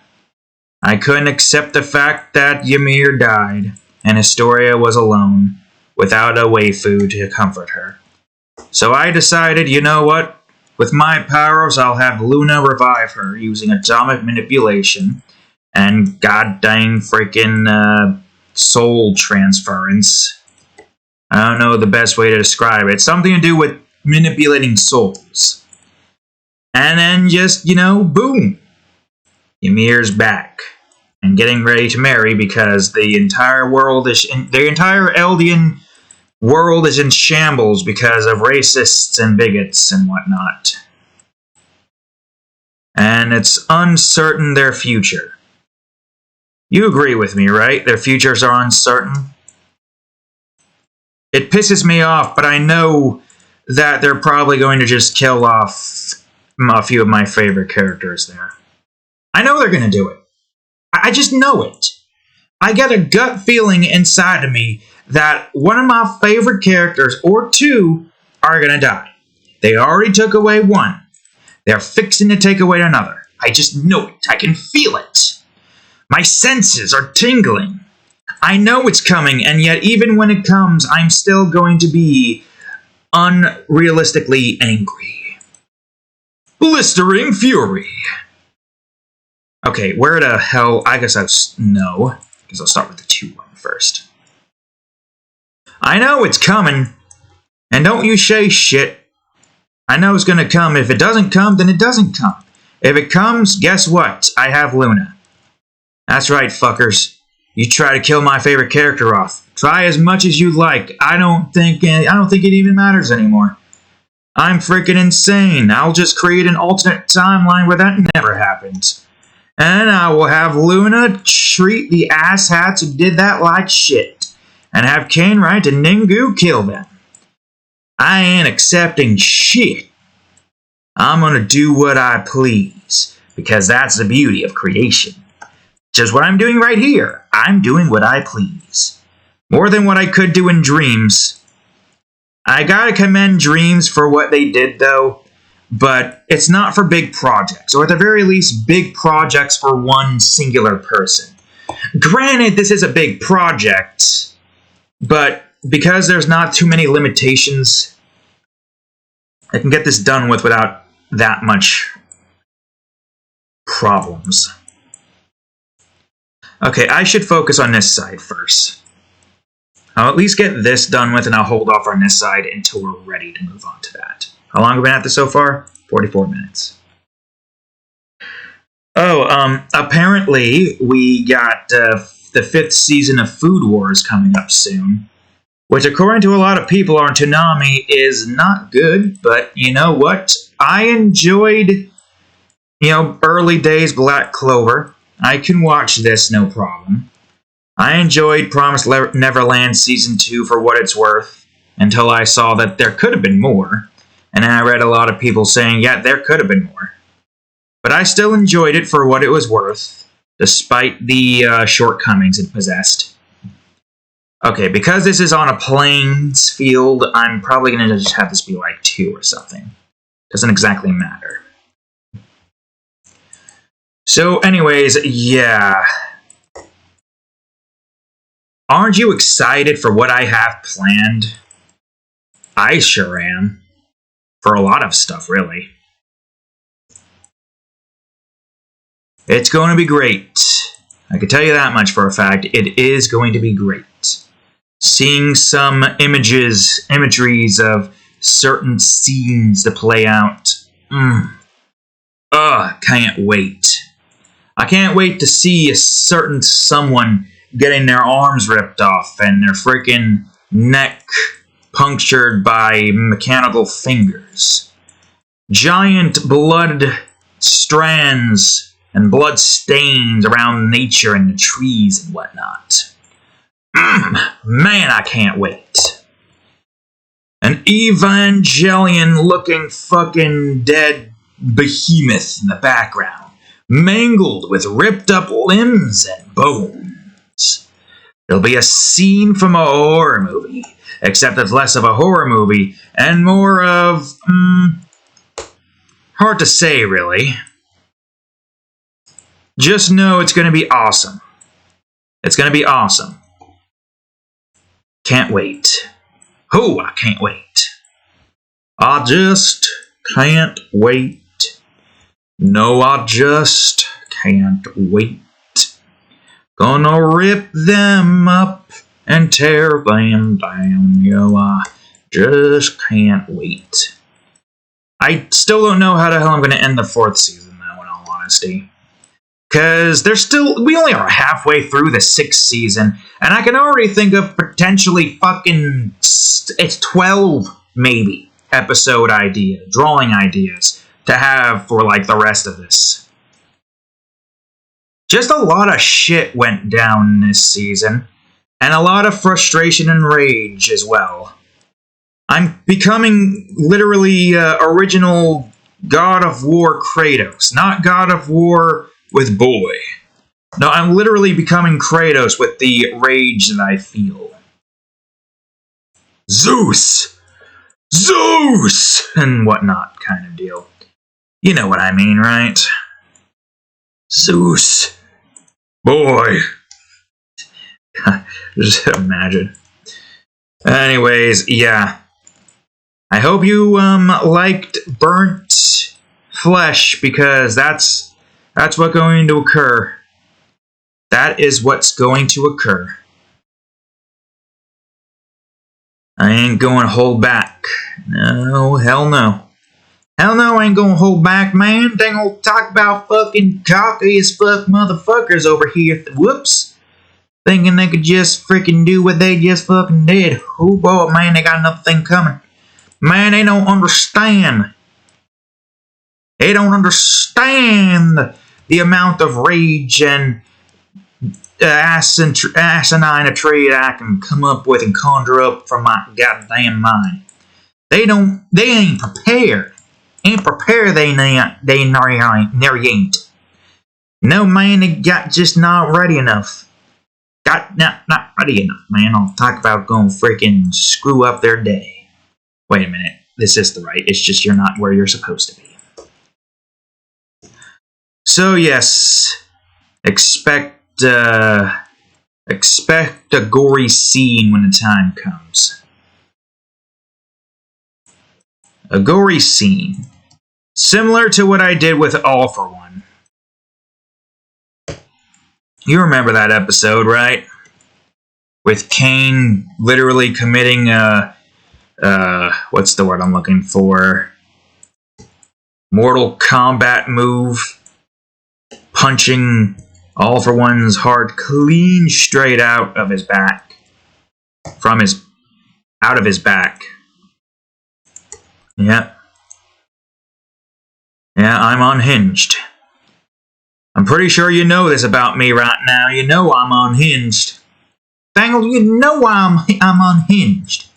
I couldn't accept the fact that Ymir died, and Historia was alone, without a waifu to comfort her. So I decided, you know what? With my powers, I'll have Luna revive her using atomic manipulation and goddamn freaking soul transference. I don't know the best way to describe it. It's something to do with manipulating souls. And then just, boom. Ymir's back. And getting ready to marry because the entire Eldian world is in shambles because of racists and bigots and whatnot. And it's uncertain their future. You agree with me, right? Their futures are uncertain? It pisses me off, but I know that they're probably going to just kill off a few of my favorite characters there. I know they're going to do it. I just know it. I get a gut feeling inside of me that one of my favorite characters, or two, are going to die. They already took away one. They're fixing to take away another. I just know it. I can feel it. My senses are tingling. I know it's coming, and yet even when it comes, I'm still going to be unrealistically angry. Blistering fury. Okay, where the hell... I guess no, because I'll start with the 2-1 first. I know it's coming, and don't you say shit. I know it's gonna come. If it doesn't come, then it doesn't come. If it comes, guess what? I have Luna. That's right, fuckers. You try to kill my favorite character off. Try as much as you like. I don't think it even matters anymore. I'm freaking insane. I'll just create an alternate timeline where that never happens. And I will have Luna treat the asshats who did that like shit. And have Kainrite and Ningu kill them. I ain't accepting shit. I'm gonna do what I please. Because that's the beauty of creation. Just what I'm doing right here. I'm doing what I please. More than what I could do in Dreams. I gotta commend Dreams for what they did, though. But it's not for big projects. Or at the very least, big projects for one singular person. Granted, this is a big project. But because there's not too many limitations, I can get this done without that much problems. Okay, I should focus on this side first. I'll at least get this done with, and I'll hold off on this side until we're ready to move on to that. How long have we been at this so far? 44 minutes. Apparently we got the 5th season of Food Wars coming up soon, which according to a lot of people on Toonami is not good, but you know what? I enjoyed, early days Black Clover. I can watch this no problem. I enjoyed Promised Neverland Season 2 for what it's worth, until I saw that there could have been more, and then I read a lot of people saying, yeah, there could have been more. But I still enjoyed it for what it was worth, despite the shortcomings it possessed. Okay, because this is on a plains field, I'm probably going to just have this be like 2 or something. Doesn't exactly matter. So anyways, yeah. Aren't you excited for what I have planned? I sure am. For a lot of stuff, really. It's going to be great. I can tell you that much for a fact. It is going to be great. Seeing some imageries of certain scenes to play out. Can't wait. I can't wait to see a certain someone getting their arms ripped off and their freaking neck punctured by mechanical fingers. Giant blood strands and blood stains around nature and the trees and whatnot. Man, I can't wait. An Evangelion-looking fucking dead behemoth in the background, mangled with ripped-up limbs and bones. It'll be a scene from a horror movie, except it's less of a horror movie and more of, hard to say, really. Just know it's going to be awesome. It's going to be awesome. Can't wait. Oh, I can't wait. I just can't wait. No, I just can't wait. Gonna rip them up and tear them down. Yo, I just can't wait. I still don't know how the hell I'm going to end the 4th season, though, in all honesty. Because we only are halfway through the 6th season, and I can already think of potentially fucking 12, maybe, episode drawing ideas to have for, like, the rest of this. Just a lot of shit went down this season, and a lot of frustration and rage as well. I'm becoming literally original God of War Kratos, not God of War with boy. No, I'm literally becoming Kratos with the rage that I feel. Zeus! Zeus! And whatnot kind of deal. You know what I mean, right? Zeus. Boy. Just imagine. Anyways, yeah. I hope you liked Burnt Flesh, because that's what's going to occur. That is what's going to occur. I ain't going to hold back. No, hell no. Hell no, I ain't going to hold back, man. They gonna talk about fucking cocky as fuck motherfuckers over here. Whoops. Thinking they could just freaking do what they just fucking did. Oh boy, man, they got another thing coming. Man, they don't understand. They don't understand the amount of rage and asinine a trade I can come up with and conjure up from my goddamn mind. They ain't prepared. Ain't prepared, they ain't. No, man, they got just not ready enough. Not ready enough, man. I'll talk about going freaking screw up their day. Wait a minute. This is the right. It's just you're not where you're supposed to be. So, yes. Expect a gory scene when the time comes. A gory scene. Similar to what I did with All for One. You remember that episode, right? With Cain literally committing what's the word I'm looking for? Mortal Kombat move, punching All for One's heart clean straight out of his back. Out of his back. Yeah. Yeah, I'm unhinged. I'm pretty sure you know this about me right now. You know I'm unhinged. Fangle, you know I'm unhinged.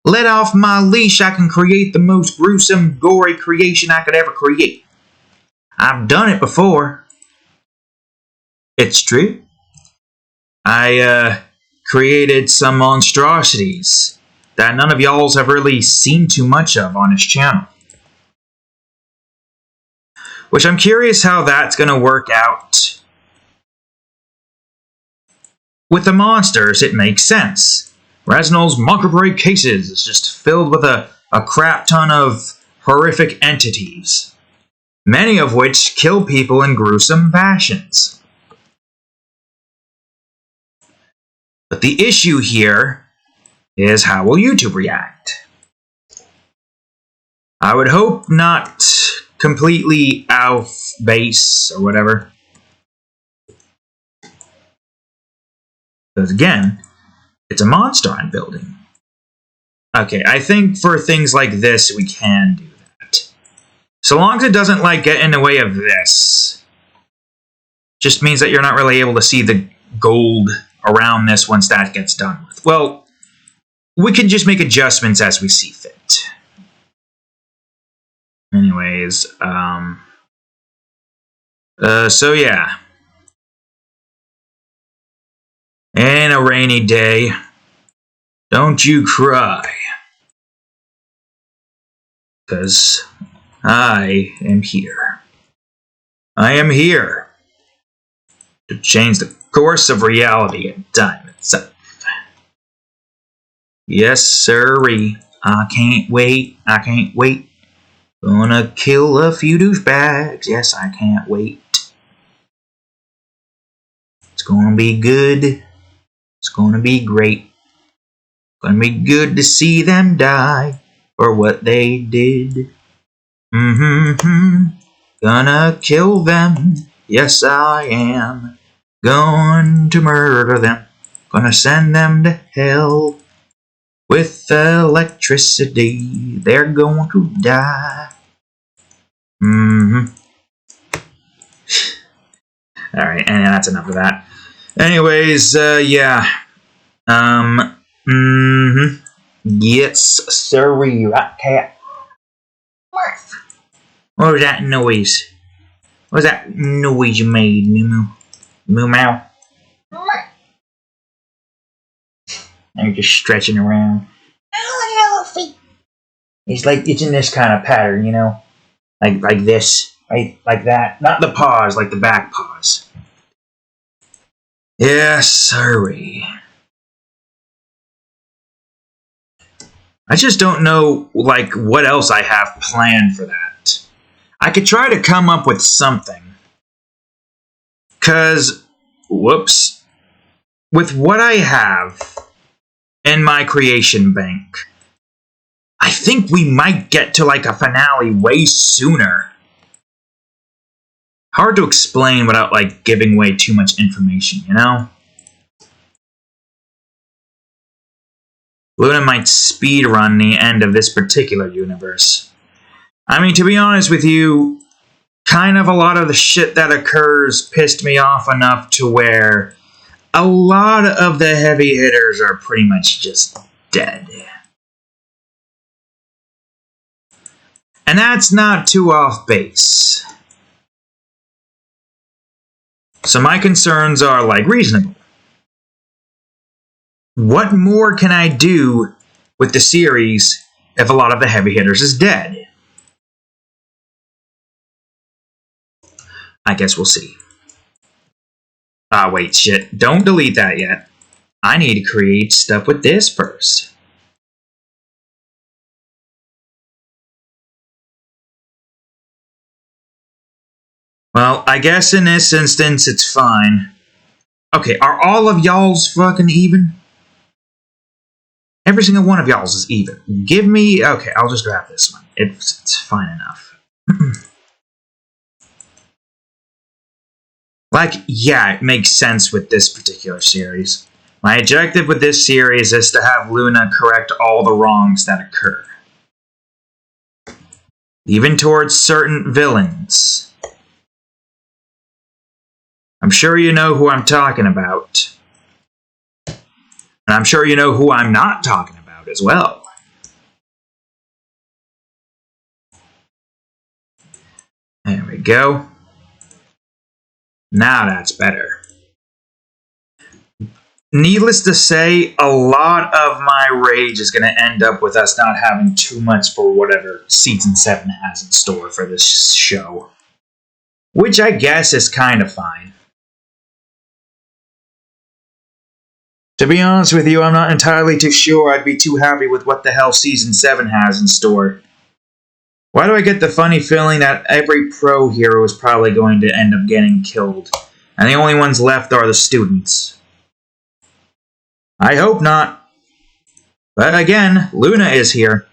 Let off my leash, I can create the most gruesome, gory creation I could ever create. I've done it before. It's true. I created some monstrosities that none of y'alls have really seen too much of on his channel. Which I'm curious how that's going to work out. With the monsters, it makes sense. Reznol's Monterey Cases is just filled with a crap ton of horrific entities, many of which kill people in gruesome fashions. But the issue here is, how will YouTube react? I would hope not completely off base or whatever. Because again, it's a monster I'm building. Okay, I think for things like this, we can do that. So long as it doesn't, like, get in the way of this. Just means that you're not really able to see the gold around this once that gets done with. Well, we can just make adjustments as we see fit. Anyways, so yeah. And a rainy day. Don't you cry. 'Cause I am here. I am here to change the course of reality and time itself. Yes, sirree. I can't wait. I can't wait. Gonna kill a few douchebags. Yes, I can't wait. It's gonna be good. It's gonna be great. Gonna be good to see them die for what they did. Gonna kill them. Yes, I am. Going to murder them. Gonna send them to hell. With electricity, they're going to die. Alright, and that's enough of that. Anyways, yeah. Yes, sirree, rat cat. What was that noise? What was that noise you made, Moo Moo? Moo Mow? And you're just stretching around. It's like, it's in this kind of pattern, you know? Like this, right? Like that. Not the paws, like the back paws. Yes, sirree. I just don't know, like, what else I have planned for that. I could try to come up with something. 'Cause, whoops. With what I have in my creation bank, I think we might get to, like, a finale way sooner. Hard to explain without, like, giving away too much information, you know? Luna might speedrun the end of this particular universe. I mean, to be honest with you, kind of a lot of the shit that occurs pissed me off enough to where a lot of the heavy hitters are pretty much just dead. And that's not too off base. So my concerns are, like, reasonable. What more can I do with the series if a lot of the heavy hitters is dead? I guess we'll see. Ah, wait, shit. Don't delete that yet. I need to create stuff with this first. Well, I guess in this instance, it's fine. Okay, are all of y'all's fucking even? Every single one of y'all's is even. Give me... Okay, I'll just grab this one. It's fine enough. Like, yeah, it makes sense with this particular series. My objective with this series is to have Luna correct all the wrongs that occur. Even towards certain villains. I'm sure you know who I'm talking about. And I'm sure you know who I'm not talking about as well. There we go. Now that's better. Needless to say, a lot of my rage is going to end up with us not having too much for whatever Season 7 has in store for this show. Which I guess is kind of fine. To be honest with you, I'm not entirely too sure I'd be too happy with what the hell Season 7 has in store. Why do I get the funny feeling that every pro hero is probably going to end up getting killed, and the only ones left are the students? I hope not. But again, Luna is here.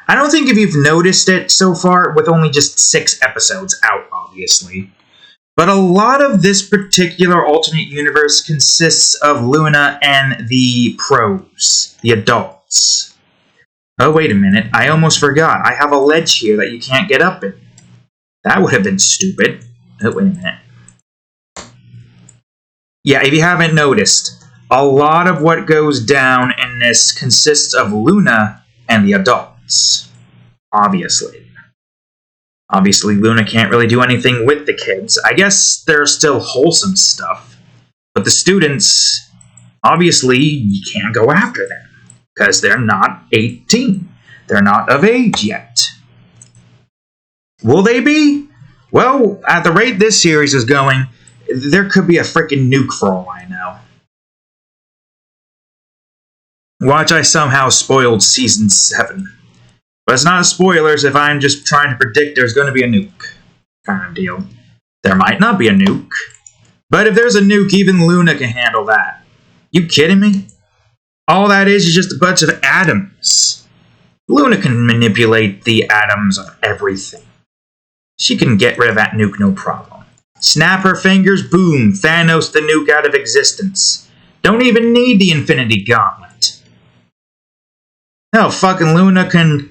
I don't think if you've noticed it so far, with only just 6 episodes out, obviously. But a lot of this particular alternate universe consists of Luna and the pros, the adults. Oh, wait a minute, I almost forgot. I have a ledge here that you can't get up in. That would have been stupid. Oh, wait a minute. Yeah, if you haven't noticed, a lot of what goes down in this consists of Luna and the adults. Obviously. Obviously, Luna can't really do anything with the kids. I guess there's still wholesome stuff. But the students, obviously, you can't go after them. Because they're not 18. They're not of age yet. Will they be? Well, at the rate this series is going, there could be a freaking nuke for all I know. Watch, I somehow spoiled Season 7. But it's not spoilers if I'm just trying to predict there's going to be a nuke. Kind of deal. There might not be a nuke. But if there's a nuke, even Luna can handle that. You kidding me? All that is just a bunch of atoms. Luna can manipulate the atoms of everything. She can get rid of that nuke no problem. Snap her fingers, boom, Thanos the nuke out of existence. Don't even need the Infinity Gauntlet. Hell, fucking Luna can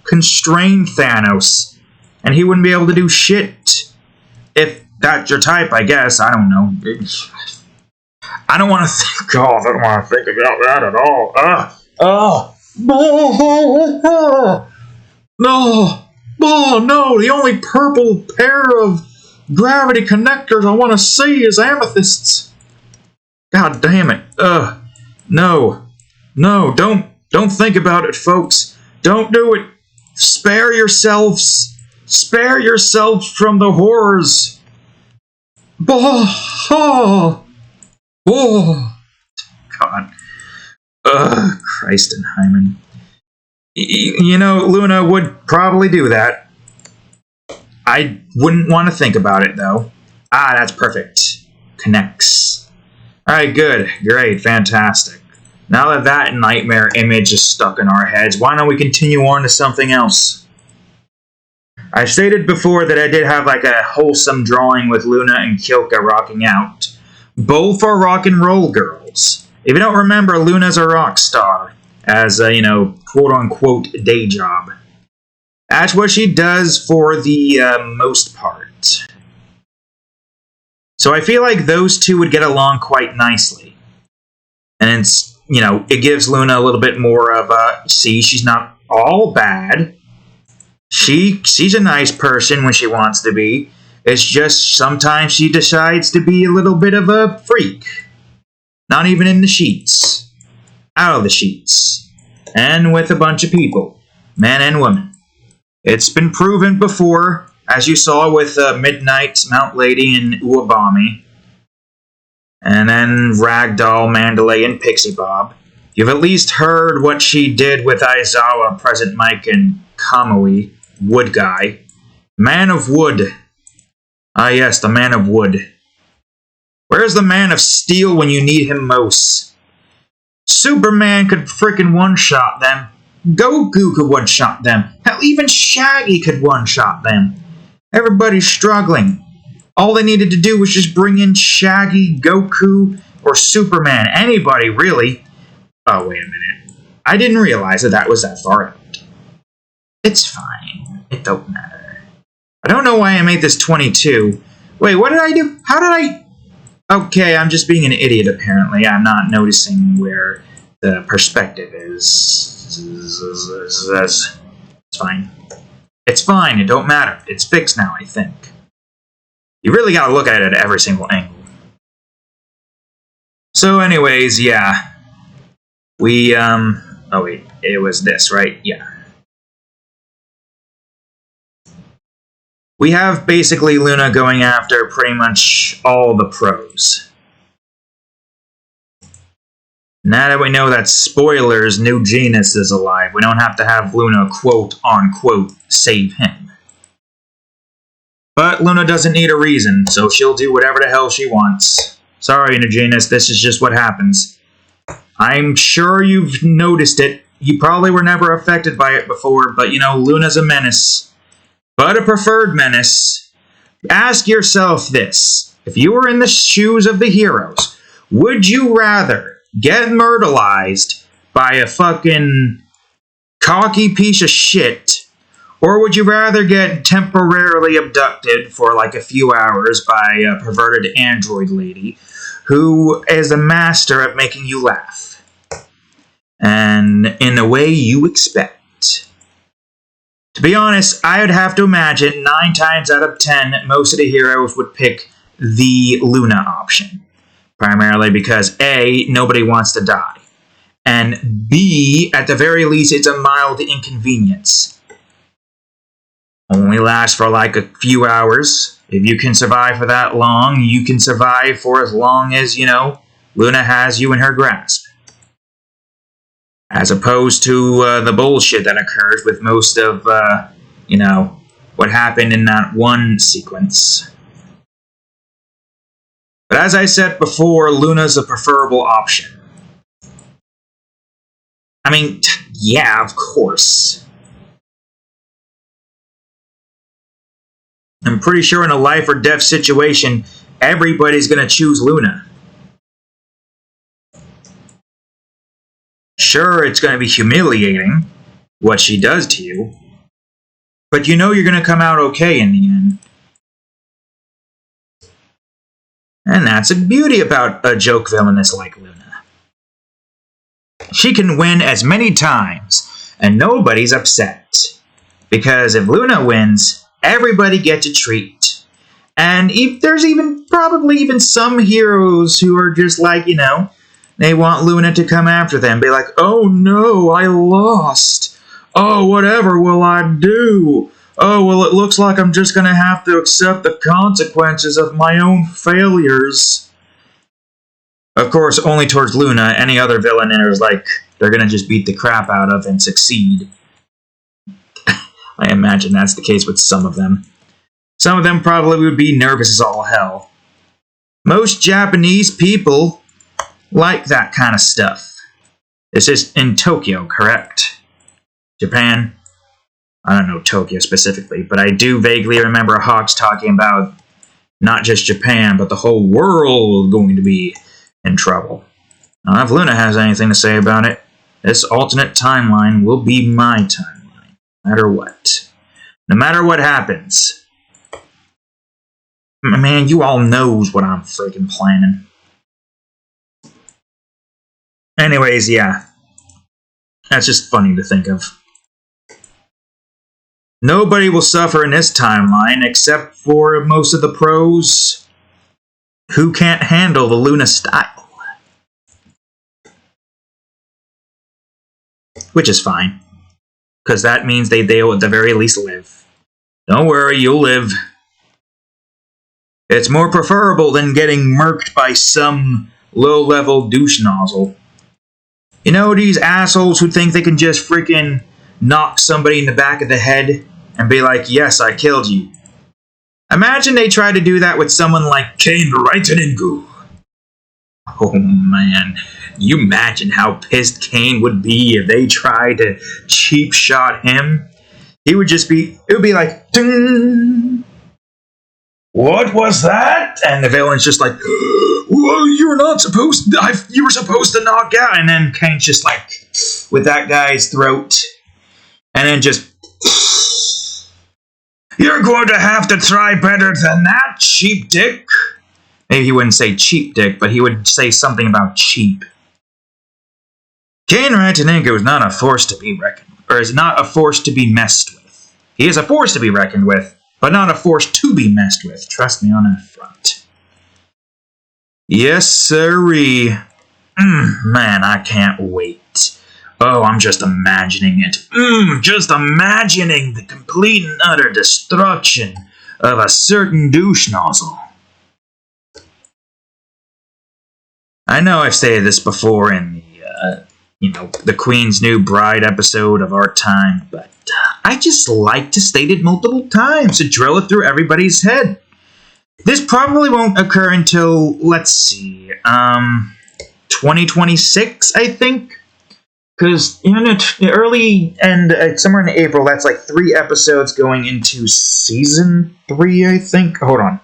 constrain Thanos, and he wouldn't be able to do shit. If that's your type, I guess. I don't know. I don't want to think. Oh, I don't want to think about that at all. No! The only purple pair of gravity connectors I want to see is amethysts. God damn it! No! Don't think about it, folks. Don't do it. Spare yourselves. Spare yourselves from the horrors. Oh, God. Christ and Hyman. You know, Luna would probably do that. I wouldn't want to think about it, though. Ah, that's perfect. Connects. Alright, good. Great. Fantastic. Now that that nightmare image is stuck in our heads, why don't we continue on to something else? I stated before that I did have like a wholesome drawing with Luna and Kyoka rocking out. Both are rock and roll girls. If you don't remember, Luna's a rock star. As a, quote-unquote day job. That's what she does for the most part. So I feel like those two would get along quite nicely. And it's, it gives Luna a little bit more of a, see, she's not all bad. She's a nice person when she wants to be. It's just sometimes she decides to be a little bit of a freak. Not even in the sheets. Out of the sheets. And with a bunch of people. Men and women. It's been proven before, as you saw with Midnight, Mount Lady, and Uwabami. And then Ragdoll, Mandalay, and Pixie Bob. You've at least heard what she did with Aizawa, Present Mike, and Kamui, Wood Guy. Man of Wood. Ah yes, the Man of Wood. Where's the Man of Steel when you need him most? Superman could frickin' one-shot them. Goku could one-shot them. Hell, even Shaggy could one-shot them. Everybody's struggling. All they needed to do was just bring in Shaggy, Goku, or Superman. Anybody, really. Oh, wait a minute. I didn't realize that was that far out. It's fine. It don't matter. I don't know why I made this 22. Wait, what did I do? How did I... Okay, I'm just being an idiot, apparently. I'm not noticing where the perspective is. It's fine. It's fine. It don't matter. It's fixed now, I think. You really gotta look at it at every single angle. So anyways, yeah. We, oh wait, it was this, right? Yeah. We have basically Luna going after pretty much all the pros. Now that we know that spoilers, New Genus is alive, we don't have to have Luna quote-unquote save him. But Luna doesn't need a reason, so she'll do whatever the hell she wants. Sorry, New Genus, this is just what happens. I'm sure you've noticed it. You probably were never affected by it before, but you know, Luna's a menace. But a preferred menace. Ask yourself this. If you were in the shoes of the heroes, would you rather get myrtleized by a fucking cocky piece of shit, or would you rather get temporarily abducted for like a few hours by a perverted android lady who is a master at making you laugh? And in the way you expect. To be honest, I would have to imagine 9 times out of 10, most of the heroes would pick the Luna option. Primarily because A, nobody wants to die. And B, at the very least, it's a mild inconvenience. Only lasts for like a few hours. If you can survive for that long, you can survive for as long as, you know, Luna has you in her grasp. As opposed to the bullshit that occurs with most of, you know, what happened in that one sequence. But as I said before, Luna's a preferable option. I mean, yeah, of course. I'm pretty sure in a life or death situation, everybody's gonna choose Luna. Sure, it's going to be humiliating, what she does to you, but you know you're going to come out okay in the end. And that's the beauty about a joke villainess like Luna. She can win as many times, and nobody's upset. Because if Luna wins, everybody gets a treat. And there's probably even some heroes who are just like, you know, they want Luna to come after them, be like, oh no, I lost. Oh, whatever will I do? Oh, well, it looks like I'm just going to have to accept the consequences of my own failures. Of course, only towards Luna. Any other villain is like, they're going to just beat the crap out of and succeed. I imagine that's the case with some of them. Some of them probably would be nervous as all hell. Most Japanese people like that kind of stuff. This is in Tokyo, correct? Japan? I don't know Tokyo specifically, but I do vaguely remember Hawks talking about not just Japan, but the whole world going to be in trouble. Now, if Luna has anything to say about it, this alternate timeline will be my timeline, no matter what. No matter what happens. Man, you all knows what I'm freaking planning. Anyways, yeah. That's just funny to think of. Nobody will suffer in this timeline except for most of the pros who can't handle the Luna style. Which is fine. Because that means they'll at the very least live. Don't worry, you'll live. It's more preferable than getting murked by some low-level douche nozzle. You know, these assholes who think they can just freaking knock somebody in the back of the head and be like, yes, I killed you. Imagine they tried to do that with someone like Kane Reitenengu. Oh man, you imagine how pissed Kane would be if they tried to cheap shot him? It would be like, ding! What was that? And the villain's just like, well, you were supposed to knock out. And then Kane's just like, with that guy's throat. And then just, you're going to have to try better than that, cheap dick. Maybe he wouldn't say cheap dick, but he would say something about cheap. Kane Rataninka is not a force to be reckoned with, or is not a force to be messed with. He is a force to be reckoned with, but not a force to be messed with. Trust me on that front. Yes, sirree. Man, I can't wait. Oh, I'm just imagining it. Just imagining the complete and utter destruction of a certain douche nozzle. I know I've stated this before in the Queen's New Bride episode of our time, but I just like to state it multiple times to drill it through everybody's head. This probably won't occur until, let's see, 2026, I think? Because, early and somewhere in April, that's like 3 episodes going into season 3, I think. Hold on.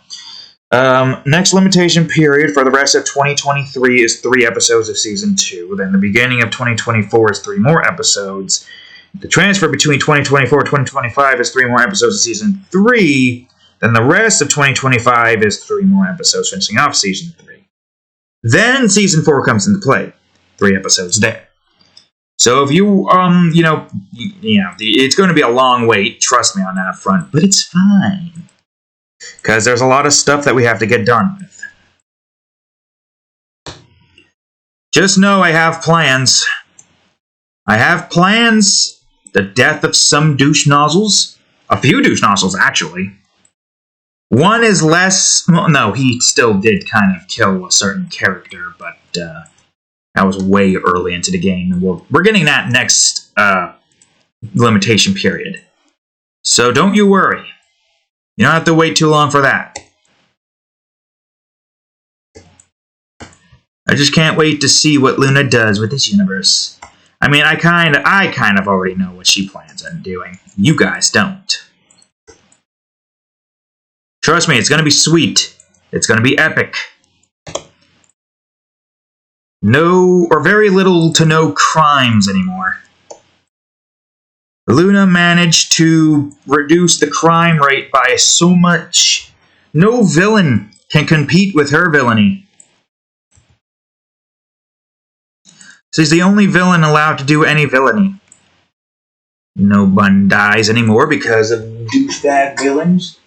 Next limitation period for the rest of 2023 is 3 episodes of season 2. Then the beginning of 2024 is 3 more episodes. The transfer between 2024 and 2025 is 3 more episodes of season 3. Then the rest of 2025 is 3 more episodes, finishing off season 3. Then season 4 comes into play. 3 episodes there. So if you, it's going to be a long wait, trust me on that front, but it's fine. Because there's a lot of stuff that we have to get done with. Just know I have plans. I have plans. The death of some douche nozzles. A few douche nozzles, actually. One is less... Well, no, he still did kind of kill a certain character, but that was way early into the game. And we're getting that next limitation period. So don't you worry. You don't have to wait too long for that. I just can't wait to see what Luna does with this universe. I mean, I kind of already know what she plans on doing. You guys don't. Trust me, it's going to be sweet. It's going to be epic. No, or very little to no crimes anymore. Luna managed to reduce the crime rate by so much. No villain can compete with her villainy. She's the only villain allowed to do any villainy. No one dies anymore because of douchebag villains.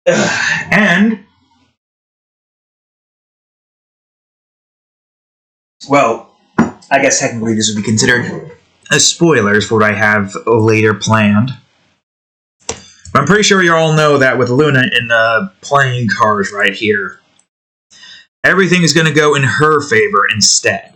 And, well, I guess technically this would be considered as spoilers for what I have later planned. But I'm pretty sure you all know that with Luna in the playing cards right here, everything is going to go in her favor instead.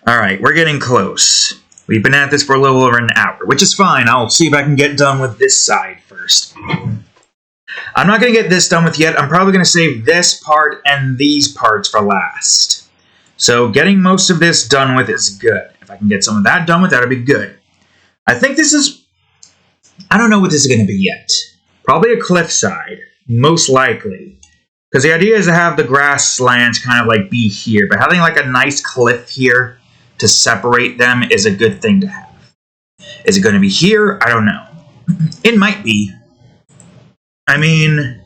Alright, we're getting close. We've been at this for a little over an hour, which is fine. I'll see if I can get done with this side first. I'm not going to get this done with yet. I'm probably going to save this part and these parts for last. So getting most of this done with is good. If I can get some of that done with, that'll be good. I think this is... I don't know what this is going to be yet. Probably a cliffside, most likely. Because the idea is to have the grasslands kind of like be here, but having like a nice cliff here to separate them is a good thing to have. Is it going to be here? I don't know. It might be. I mean,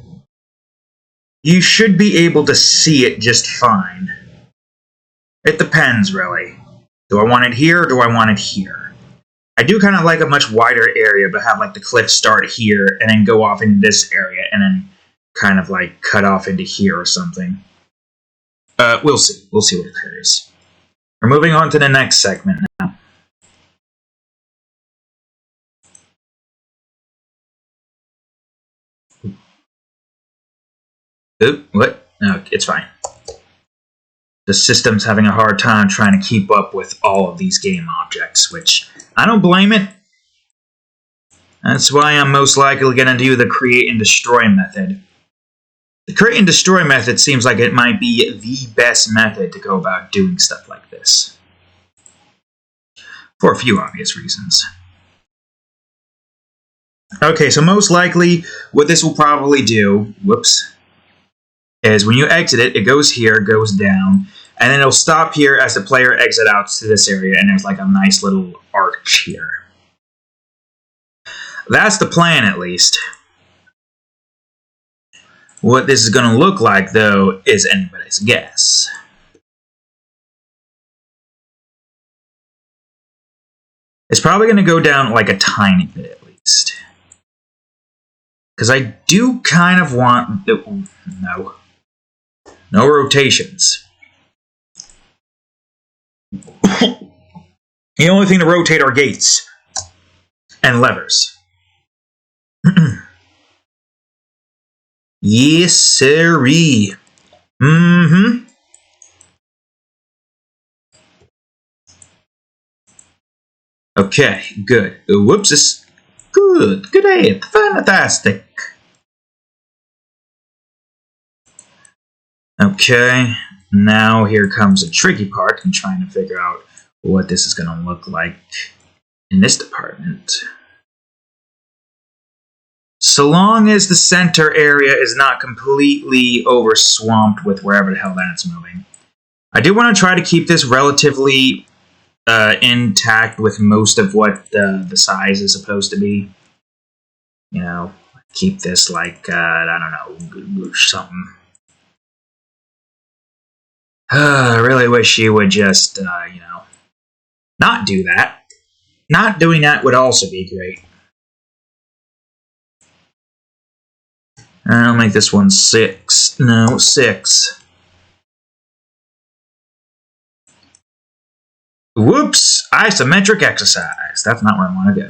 you should be able to see it just fine. It depends, really. Do I want it here or do I want it here? I do kind of like a much wider area, but have like the cliff start here and then go off into this area and then kind of like cut off into here or something. We'll see. We'll see what occurs. We're moving on to the next segment now. Oop, what? No, it's fine. The system's having a hard time trying to keep up with all of these game objects, which I don't blame it. That's why I'm most likely going to do the create and destroy method. The create and destroy method seems like it might be the best method to go about doing stuff like this. For a few obvious reasons. Okay, so most likely what this will probably do, is when you exit it, it goes here, goes down, and then it'll stop here as the player exits out to this area, and there's like a nice little arch here. That's the plan, at least. What this is going to look like, though, is anybody's guess. It's probably going to go down like a tiny bit, at least. Because I do kind of want... No. No rotations. The only thing to rotate are gates. And levers. Yes, sirree. Mm-hmm. Okay, good. Whoopsis. Good. Great. Fantastic. Okay, now here comes a tricky part in trying to figure out what this is going to look like in this department. So long as the center area is not completely over-swamped with wherever the hell that's moving. I do want to try to keep this relatively intact with most of what the size is supposed to be. You know, keep this like, I don't know, something. I really wish you would just, you know, not do that. Not doing that would also be great. I'll make this one 6. No, 6. Whoops! Isometric exercise. That's not where I want to go.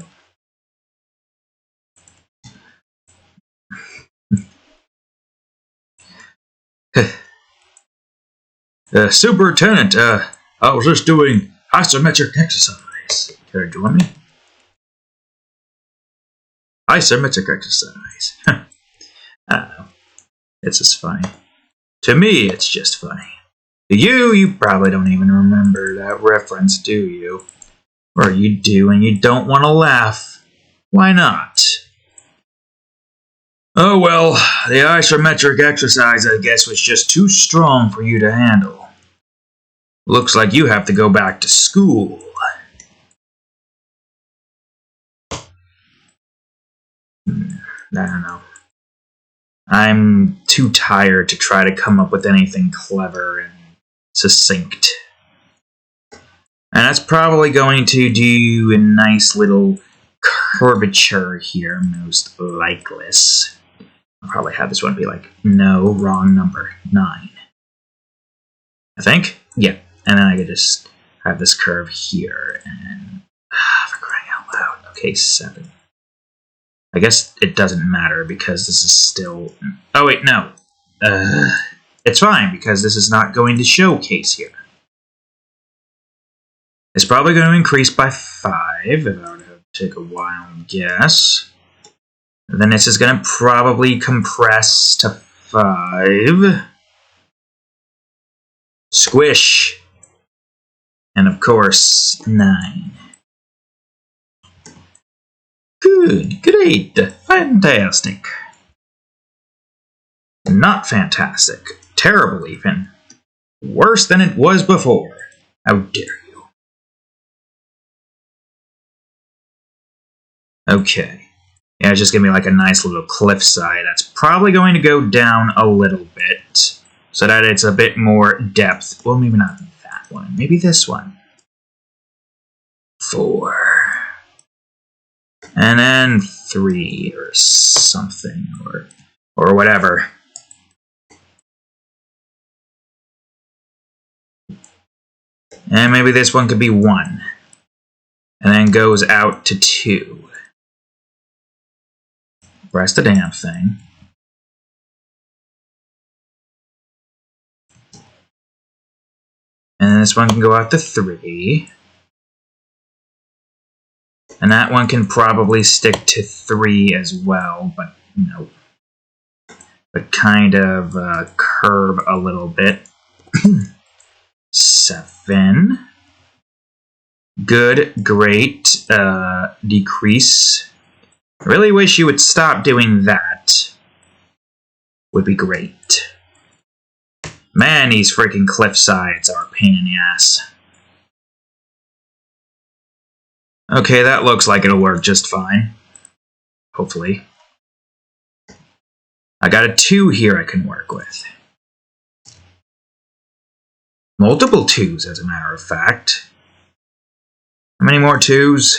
Superintendent, I was just doing isometric exercise. Care to join me? Isometric exercise. I don't know. It's just funny. To me, it's just funny. To you, you probably don't even remember that reference, do you? Or you do and you don't want to laugh. Why not? Oh well, the isometric exercise, I guess, was just too strong for you to handle. Looks like you have to go back to school. I don't know. I'm too tired to try to come up with anything clever and succinct. And that's probably going to do a nice little curvature here, most likely. I'll probably have this one be like, no, wrong number, 9. I think? Yeah. And then I could just have this curve here, and for crying out loud. Okay, 7. I guess it doesn't matter because this is still... Oh, wait, no. It's fine because this is not going to showcase here. It's probably going to increase by 5 if I were to take a wild guess. And then this is going to probably compress to 5. Squish. And of course, 9. Good, great, fantastic. Not fantastic. Terrible, even. Worse than it was before. How dare you. Okay. Yeah, just give me like a nice little cliffside. That's probably going to go down a little bit so that it's a bit more depth. Well, maybe not that one. Maybe this one. 4. And then 3 or something, or whatever. And maybe this one could be 1. And then goes out to 2. Press the damn thing. And then this one can go out to 3. And that one can probably stick to 3 as well, but no. but kind of curb a little bit. 7. Good, great, decrease. I really wish you would stop doing that. Would be great. Man, these freaking cliff sides are a pain in the ass. Okay, that looks like it'll work just fine. Hopefully. I got a 2 here I can work with. Multiple 2s, as a matter of fact. How many more 2s?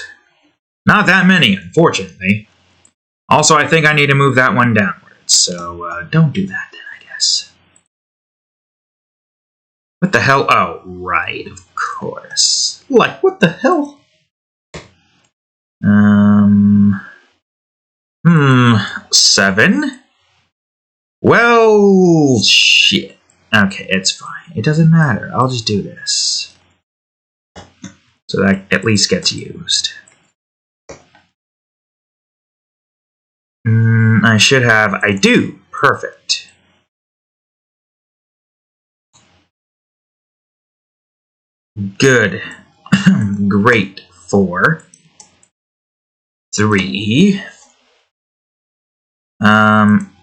Not that many, unfortunately. Also, I think I need to move that one downwards, so don't do that then, I guess. What the hell? Oh, right, of course. Like, what the hell? 7? Well, shit. Okay, it's fine. It doesn't matter. I'll just do this. So that at least gets used. I should have... I do. Perfect. Good. Great. 4. 3.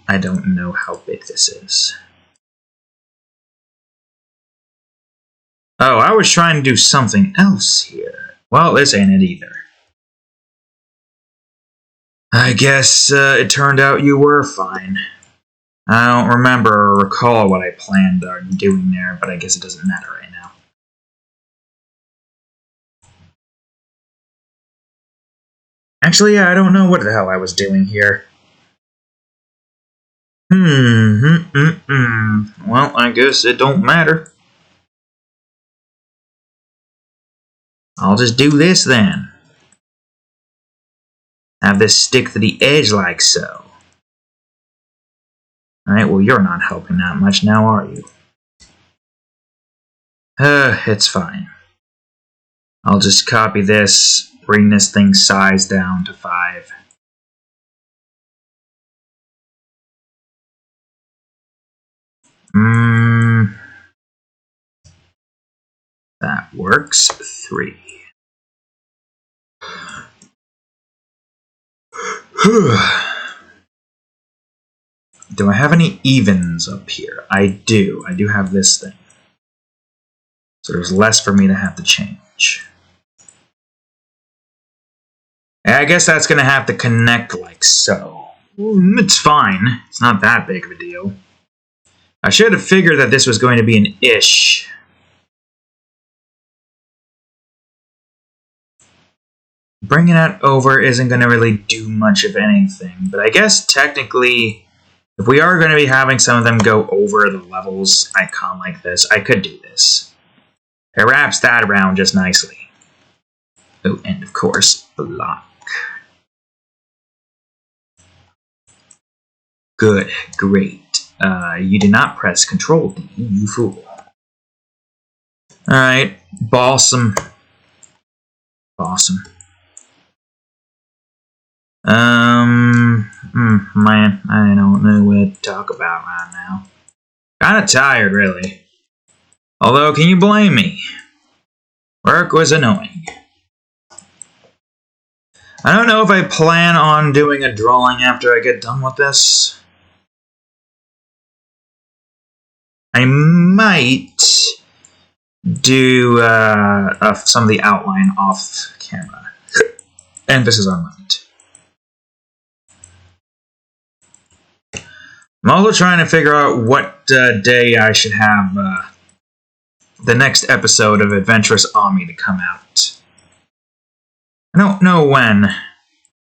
I don't know how big this is. Oh, I was trying to do something else here. Well, this ain't it either. I guess it turned out you were fine. I don't remember or recall what I planned on doing there, but I guess it doesn't matter right now. Actually, yeah, I don't know what the hell I was doing here. Well, I guess it don't matter. I'll just do this then. Have this stick to the edge like so. Alright, well you're not helping that much now, are you? It's fine. I'll just copy this, bring this thing's size down to 5. That works. 3. Do I have any evens up here? I do. I do have this thing. So there's less for me to have to change. And I guess that's going to have to connect like so. It's fine. It's not that big of a deal. I should have figured that this was going to be an ish. Bringing that over isn't going to really do much of anything, but I guess technically, if we are going to be having some of them go over the levels icon like this, I could do this. It wraps that around just nicely. Oh, and of course, block. Good, great. You did not press Control D, you fool. Alright, balsam. Awesome. Man, I don't know what to talk about right now. Kinda tired, really. Although, can you blame me? Work was annoying. I don't know if I plan on doing a drawing after I get done with this. I might do some of the outline off camera. Emphasis on might. I'm also trying to figure out what day I should have the next episode of Adventurous Ami to come out. I don't know when. I'm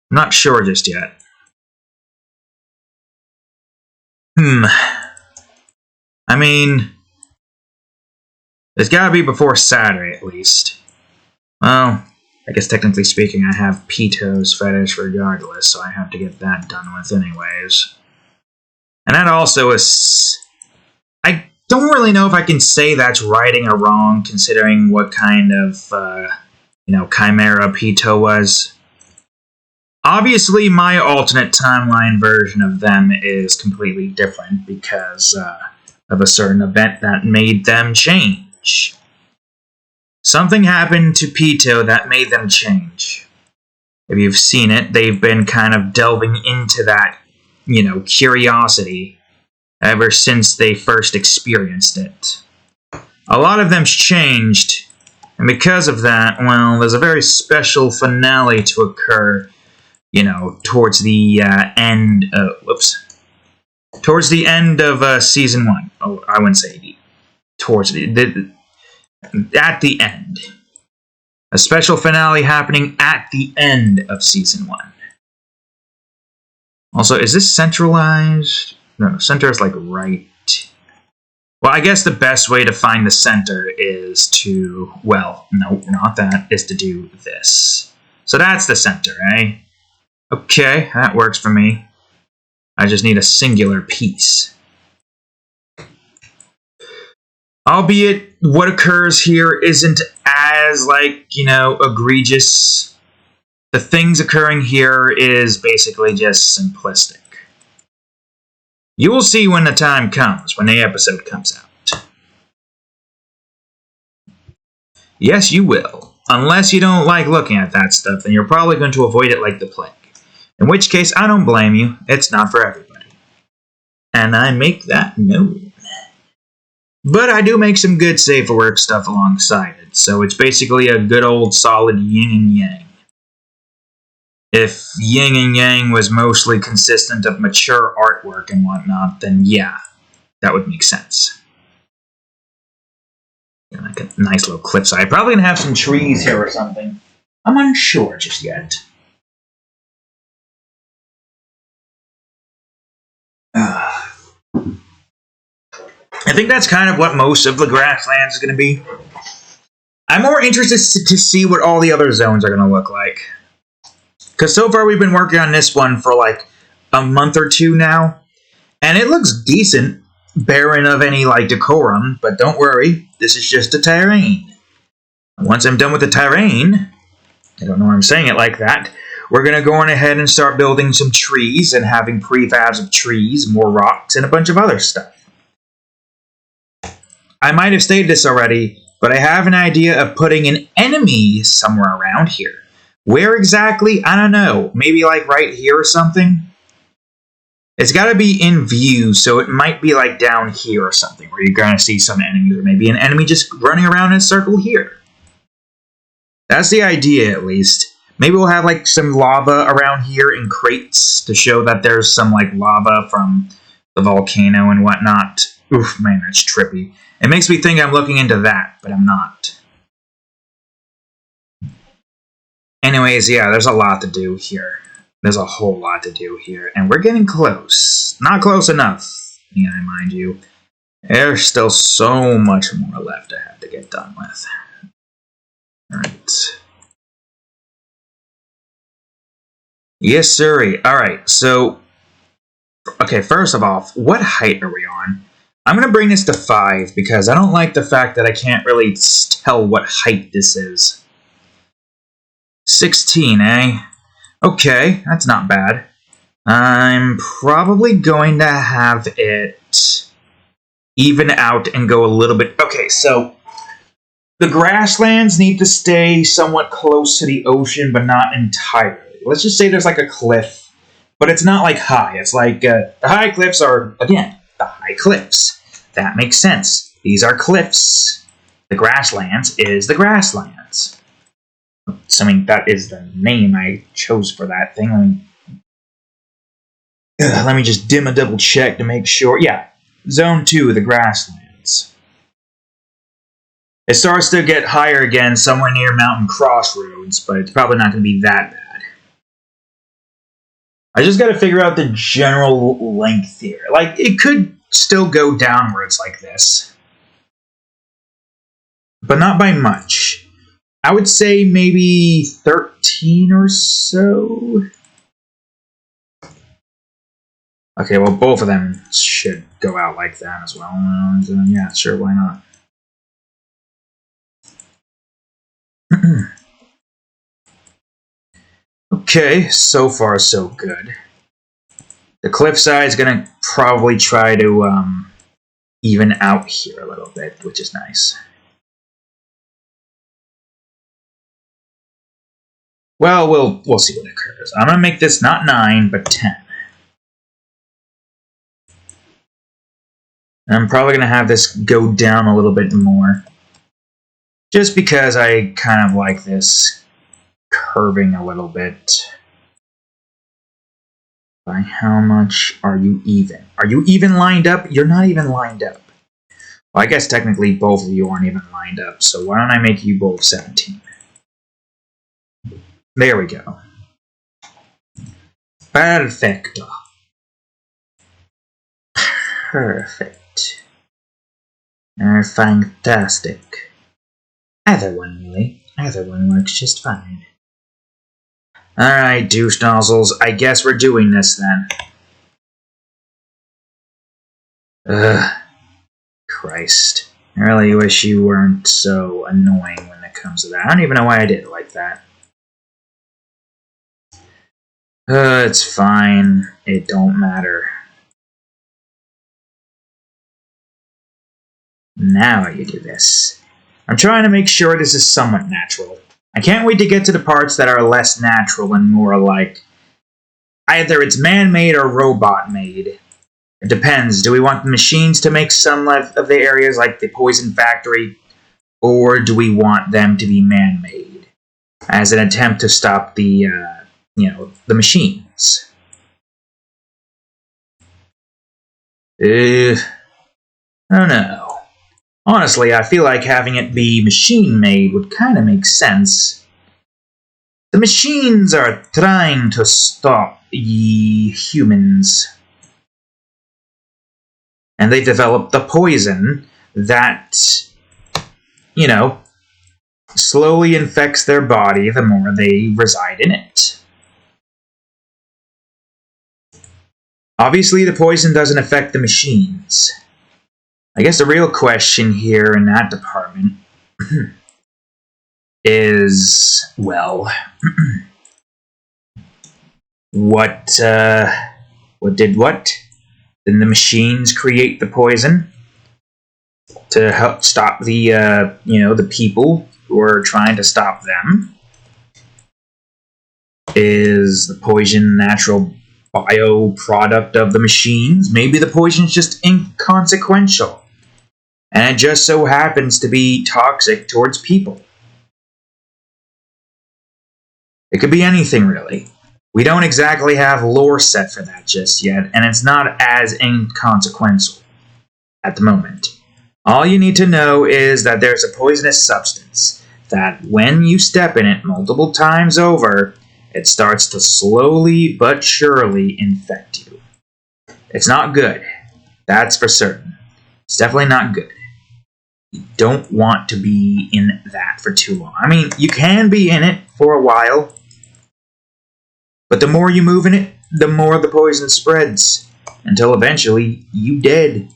not sure just yet. I mean, it's gotta be before Saturday at least. Well, I guess technically speaking I have Pito's fetish regardless, so I have to get that done with anyways. And that also is... I don't really know if I can say that's righting or wrong, considering what kind of, chimera Pito was. Obviously, my alternate timeline version of them is completely different because of a certain event that made them change. Something happened to Pito that made them change. If you've seen it, they've been kind of delving into that, curiosity ever since they first experienced it. A lot of them's changed, and because of that, well, there's a very special finale to occur, towards the end towards the end of Season 1. Oh, I wouldn't say at the end. A special finale happening at the end of Season 1. Also, is this centralized? No, center is like right. Well, I guess the best way to find the center is to, well, no, not that, is to do this. So that's the center, eh? Okay, that works for me. I just need a singular piece. Albeit, what occurs here isn't as, egregious. The things occurring here is basically just simplistic. You will see when the time comes, when the episode comes out. Yes, you will. Unless you don't like looking at that stuff, then you're probably going to avoid it like the plague. In which case, I don't blame you. It's not for everybody. And I make that known. But I do make some good safe for work stuff alongside it, so it's basically a good old solid yin and yang. If yin and yang was mostly consistent of mature artwork and whatnot, then yeah, that would make sense. Like a nice little cliffside. Probably gonna have some trees here or something. I'm unsure just yet. I think that's kind of what most of the grasslands is going to be. I'm more interested to see what all the other zones are going to look like. Because so far we've been working on this one for like a month or two now. And it looks decent, barren of any decorum. But don't worry, this is just a terrain. Once I'm done with the terrain, I don't know why I'm saying it like that, we're going to go on ahead and start building some trees and having prefabs of trees, more rocks, and a bunch of other stuff. I might have stated this already, but I have an idea of putting an enemy somewhere around here. Where exactly? I don't know. Maybe right here or something? It's got to be in view, so it might be down here or something, where you're going to see some enemies, or maybe an enemy just running around in a circle here. That's the idea, at least. Maybe we'll have some lava around here in crates to show that there's some lava from the volcano and whatnot. Oof, man, that's trippy. It makes me think I'm looking into that, but I'm not. Anyways, yeah, there's a lot to do here. There's a whole lot to do here, and we're getting close. Not close enough, mind you. There's still so much more left I have to get done with. Alright. Yes, sirree. Alright, so... Okay, first of all, what height are we on? I'm going to bring this to 5 because I don't like the fact that I can't really tell what height this is. 16, eh? Okay, that's not bad. I'm probably going to have it even out and go a little bit... Okay, so the grasslands need to stay somewhat close to the ocean, but not entirely. Let's just say there's a cliff, but it's not high. It's the high cliffs are, again, the high cliffs. That makes sense. These are cliffs. The grasslands is the grasslands. Assuming that is the name I chose for that thing. Let me just double check to make sure. Yeah, Zone 2, the grasslands. It starts to get higher again somewhere near Mountain Crossroads, but it's probably not going to be that bad. I just got to figure out the general length here. It could still go downwards like this, but not by much. I would say maybe 13 or so. Okay, well, both of them should go out like that as well. Yeah, sure, why not? Okay, so far so good. The cliffside is going to probably try to even out here a little bit, which is nice. Well, we'll see what occurs. I'm going to make this not 9, but 10. And I'm probably going to have this go down a little bit more. Just because I kind of like this curving a little bit. By how much are you even? Are you even lined up? You're not even lined up. Well, I guess technically both of you aren't even lined up, so why don't I make you both 17? There we go. Perfecto. Perfect. Fantastic. Either one, really. Either one works just fine. Alright, douche nozzles. I guess we're doing this then. Ugh. Christ. I really wish you weren't so annoying when it comes to that. I don't even know why I did it like that. It's fine. It don't matter. Now you do this. I'm trying to make sure this is somewhat natural. I can't wait to get to the parts that are less natural and more like either it's man-made or robot-made. It depends. Do we want the machines to make some of the areas like the poison factory, or do we want them to be man-made as an attempt to stop the the machines? I don't know. Honestly, I feel like having it be machine-made would kind of make sense. The machines are trying to stop ye humans. And they developed the poison that, slowly infects their body the more they reside in it. Obviously, the poison doesn't affect the machines. I guess the real question here in that department is, well, what did what? Did the machines create the poison to help stop the, the people who are trying to stop them? Is the poison natural bioproduct of the machines? Maybe the poison's just inconsequential. And it just so happens to be toxic towards people. It could be anything, really. We don't exactly have lore set for that just yet, and it's not as inconsequential at the moment. All you need to know is that there's a poisonous substance that when you step in it multiple times over, it starts to slowly but surely infect you. It's not good. That's for certain. It's definitely not good. You don't want to be in that for too long. I mean, you can be in it for a while, but the more you move in it, the more the poison spreads, until eventually you dead.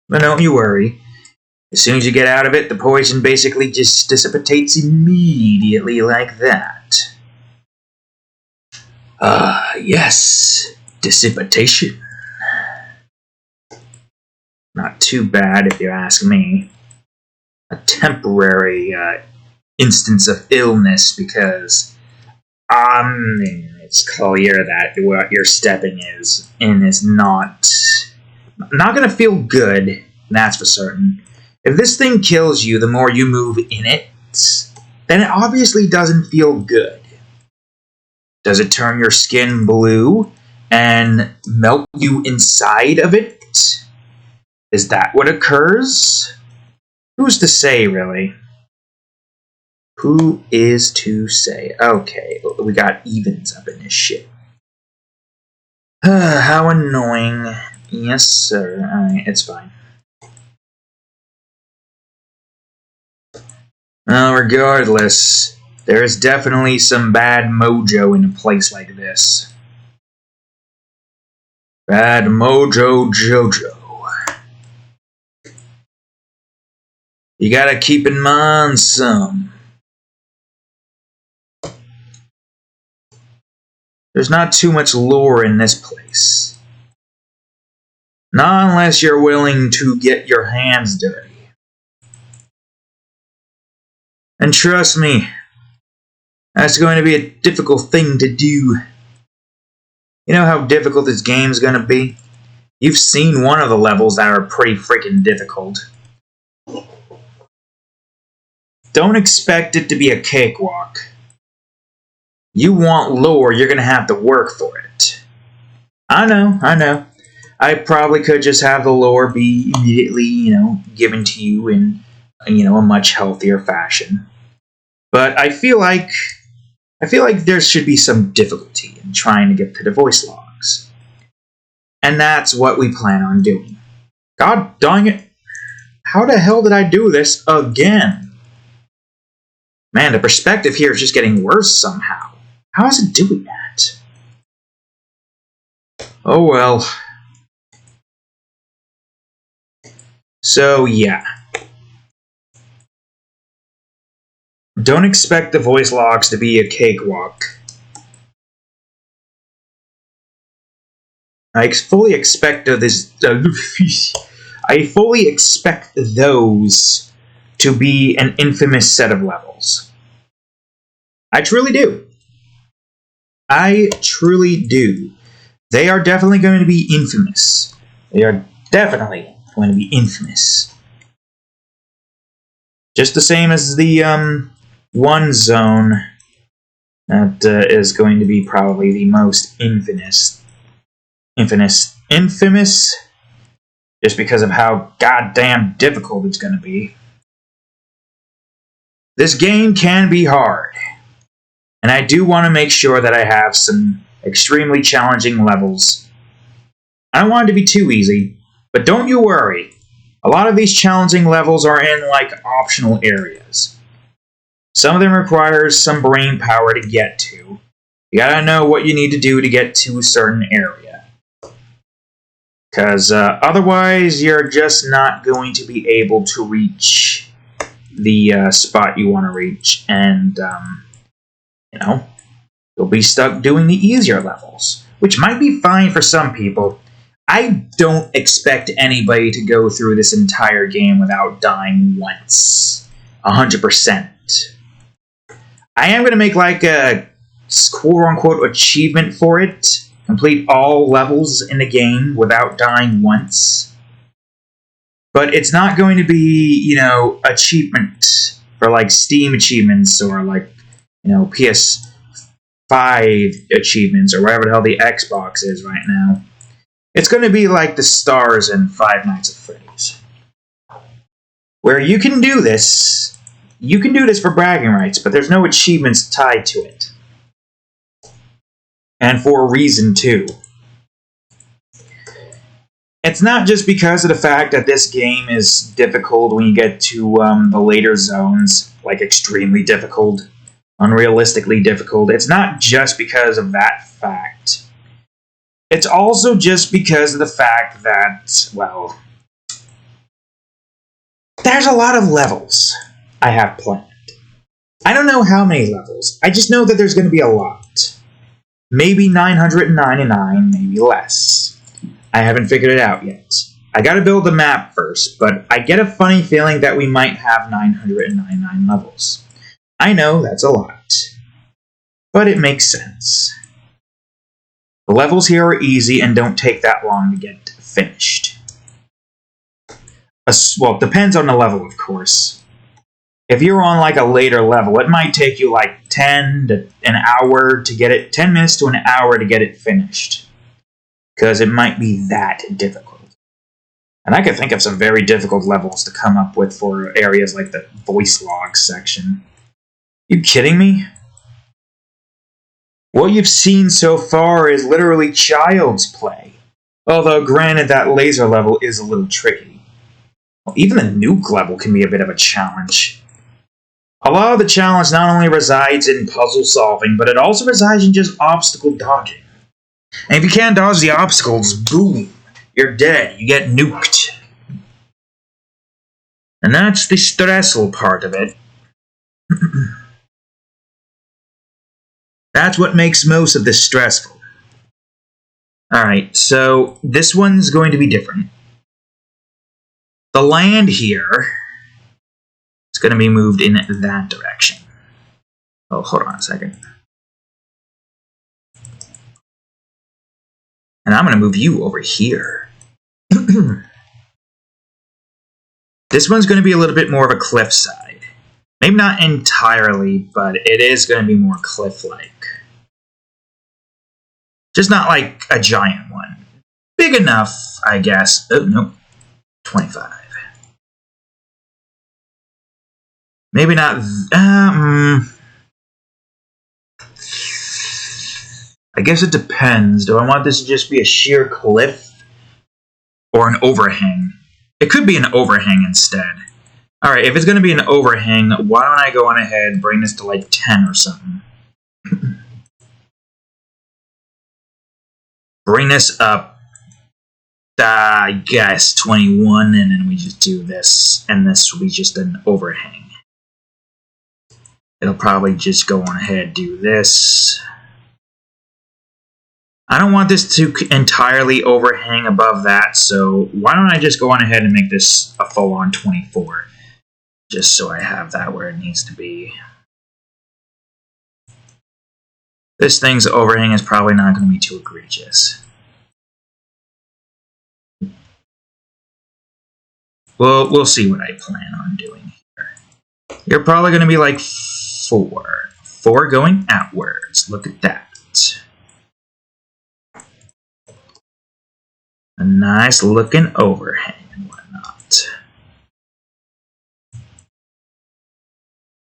But don't you worry. As soon as you get out of it, the poison basically just dissipates immediately like that. Yes. Dissipation. Not too bad if you ask me. A temporary instance of illness because it's clear that what you're stepping in is not going to feel good, that's for certain. If this thing kills you the more you move in it, then it obviously doesn't feel good. Does it turn your skin blue and melt you inside of it? Is that what occurs? Who's to say, really? Who is to say? Okay, we got evens up in this shit. How annoying. Yes, sir. Alright, it's fine. Well, regardless, there is definitely some bad mojo in a place like this. Bad mojo Jojo. You gotta keep in mind some. There's not too much lore in this place. Not unless you're willing to get your hands dirty. And trust me, that's going to be a difficult thing to do. You know how difficult this game's going to be? You've seen one of the levels that are pretty freaking difficult. Don't expect it to be a cakewalk. You want lore, you're going to have to work for it. I know. I probably could just have the lore be immediately, given to you in, a much healthier fashion. But I feel like there should be some difficulty in trying to get to the voice logs. And that's what we plan on doing. God dang it. How the hell did I do this again? Man, the perspective here is just getting worse somehow. How is it doing that? Oh well. So, yeah. Don't expect the voice logs to be a cakewalk. I fully expect those to be an infamous set of levels. I truly do. I truly do. They are definitely going to be infamous. They are definitely going to be infamous. Just the same as the one zone that is going to be probably the most infamous, just because of how goddamn difficult it's going to be. This game can be hard, and I do want to make sure that I have some extremely challenging levels. I don't want it to be too easy, but don't you worry. A lot of these challenging levels are in, optional areas. Some of them require some brain power to get to. You gotta know what you need to do to get to a certain area. Because otherwise, you're just not going to be able to reach the spot you want to reach. And, you'll be stuck doing the easier levels. Which might be fine for some people. I don't expect anybody to go through this entire game without dying once. 100%. I am going to make a quote-unquote achievement for it. Complete all levels in the game without dying once. But it's not going to be, achievement for Steam achievements or PS5 achievements or whatever the hell the Xbox is right now. It's going to be like the stars in Five Nights at Freddy's. Where you can do this. You can do this for bragging rights, but there's no achievements tied to it. And for a reason, too. It's not just because of the fact that this game is difficult when you get to the later zones, extremely difficult, unrealistically difficult. It's not just because of that fact. It's also just because of the fact that, there's a lot of levels I have planned. I don't know how many levels. I just know that there's going to be a lot. Maybe 999, maybe less. I haven't figured it out yet. I gotta build the map first, but I get a funny feeling that we might have 999 levels. I know that's a lot, but it makes sense. The levels here are easy and don't take that long to get finished. It depends on the level, of course. If you're on a later level, it might take you 10 to an hour to get it, 10 minutes to an hour to get it finished. Because it might be that difficult. And I could think of some very difficult levels to come up with for areas like the voice log section. You kidding me? What you've seen so far is literally child's play. Although, granted, that laser level is a little tricky. Even the nuke level can be a bit of a challenge. A lot of the challenge not only resides in puzzle solving, but it also resides in just obstacle dodging. And if you can't dodge the obstacles, boom, you're dead. You get nuked. And that's the stressful part of it. That's what makes most of this stressful. Alright, so this one's going to be different. The land here is going to be moved in that direction. Oh, hold on a second. And I'm going to move you over here. This one's going to be a little bit more of a cliffside. Maybe not entirely, but it is going to be more cliff-like. Just not like a giant one. Big enough, I guess. Oh, nope. 25. Maybe not... I guess it depends. Do I want this to just be a sheer cliff? Or an overhang? It could be an overhang instead. Alright, if it's going to be an overhang, why don't I go on ahead and bring this to like 10 or something? Bring this up, I guess, 21, and then we just do this, and this will be just an overhang. It'll probably just go on ahead and do this. I don't want this to entirely overhang above that, so why don't I just go on ahead and make this a full-on 24, just so I have that where it needs to be. This thing's overhang is probably not going to be too egregious. Well, we'll see what I plan on doing here. You're probably going to be like 4. 4 going outwards. Look at that. A nice looking overhang and whatnot.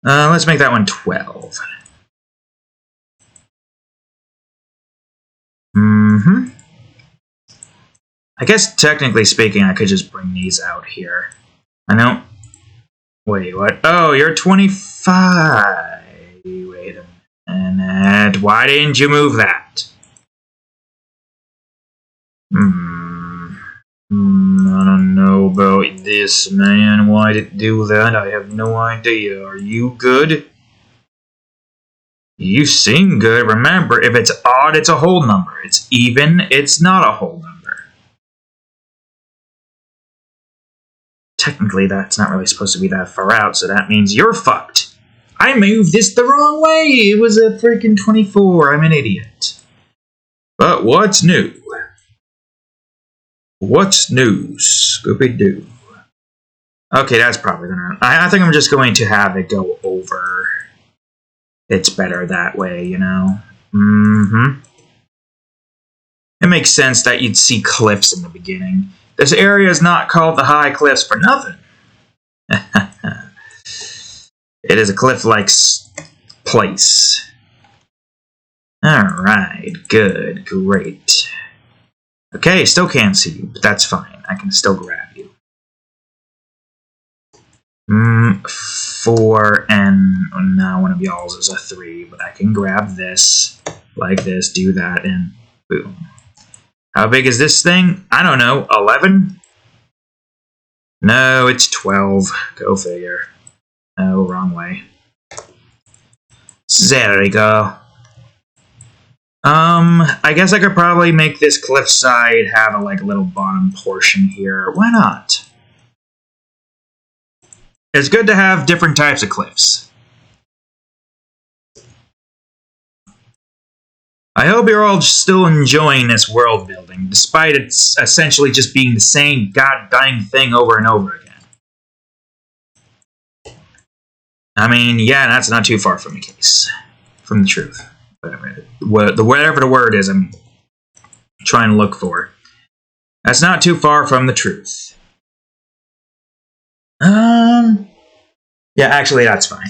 Let's make that one 12. I guess technically speaking, I could just bring these out here. I know. Wait, what? Oh, you're 25. Wait a minute. Why didn't you move that? I don't know about this, man. Why did it do that? I have no idea. Are you good? You seem good. Remember, if it's odd, it's a whole number. It's even, it's not a whole number. Technically, that's not really supposed to be that far out, so that means you're fucked. I moved this the wrong way. It was a freaking 24. I'm an idiot. But what's new? What's news? Scooby-Doo. Okay, that's probably gonna... I think I'm just going to have it go over. It's better that way, you know? It makes sense that you'd see cliffs in the beginning. This area is not called the High Cliffs for nothing. It is a cliff-like place. Alright, good, great. Okay, still can't see you, but that's fine. I can still grab you. 4, and now one of y'all's is a 3, but I can grab this, like this, do that, and boom. How big is this thing? I don't know, 11? No, it's 12. Go figure. Oh, wrong way. There we go. I guess I could probably make this cliffside have a little bottom portion here. Why not? It's good to have different types of cliffs. I hope you're all still enjoying this world building, despite it's essentially just being the same goddamn thing over and over again. I mean, yeah, that's not too far from the case. From the truth. Whatever the word is I'm trying to look for. That's not too far from the truth. Yeah, actually, that's fine.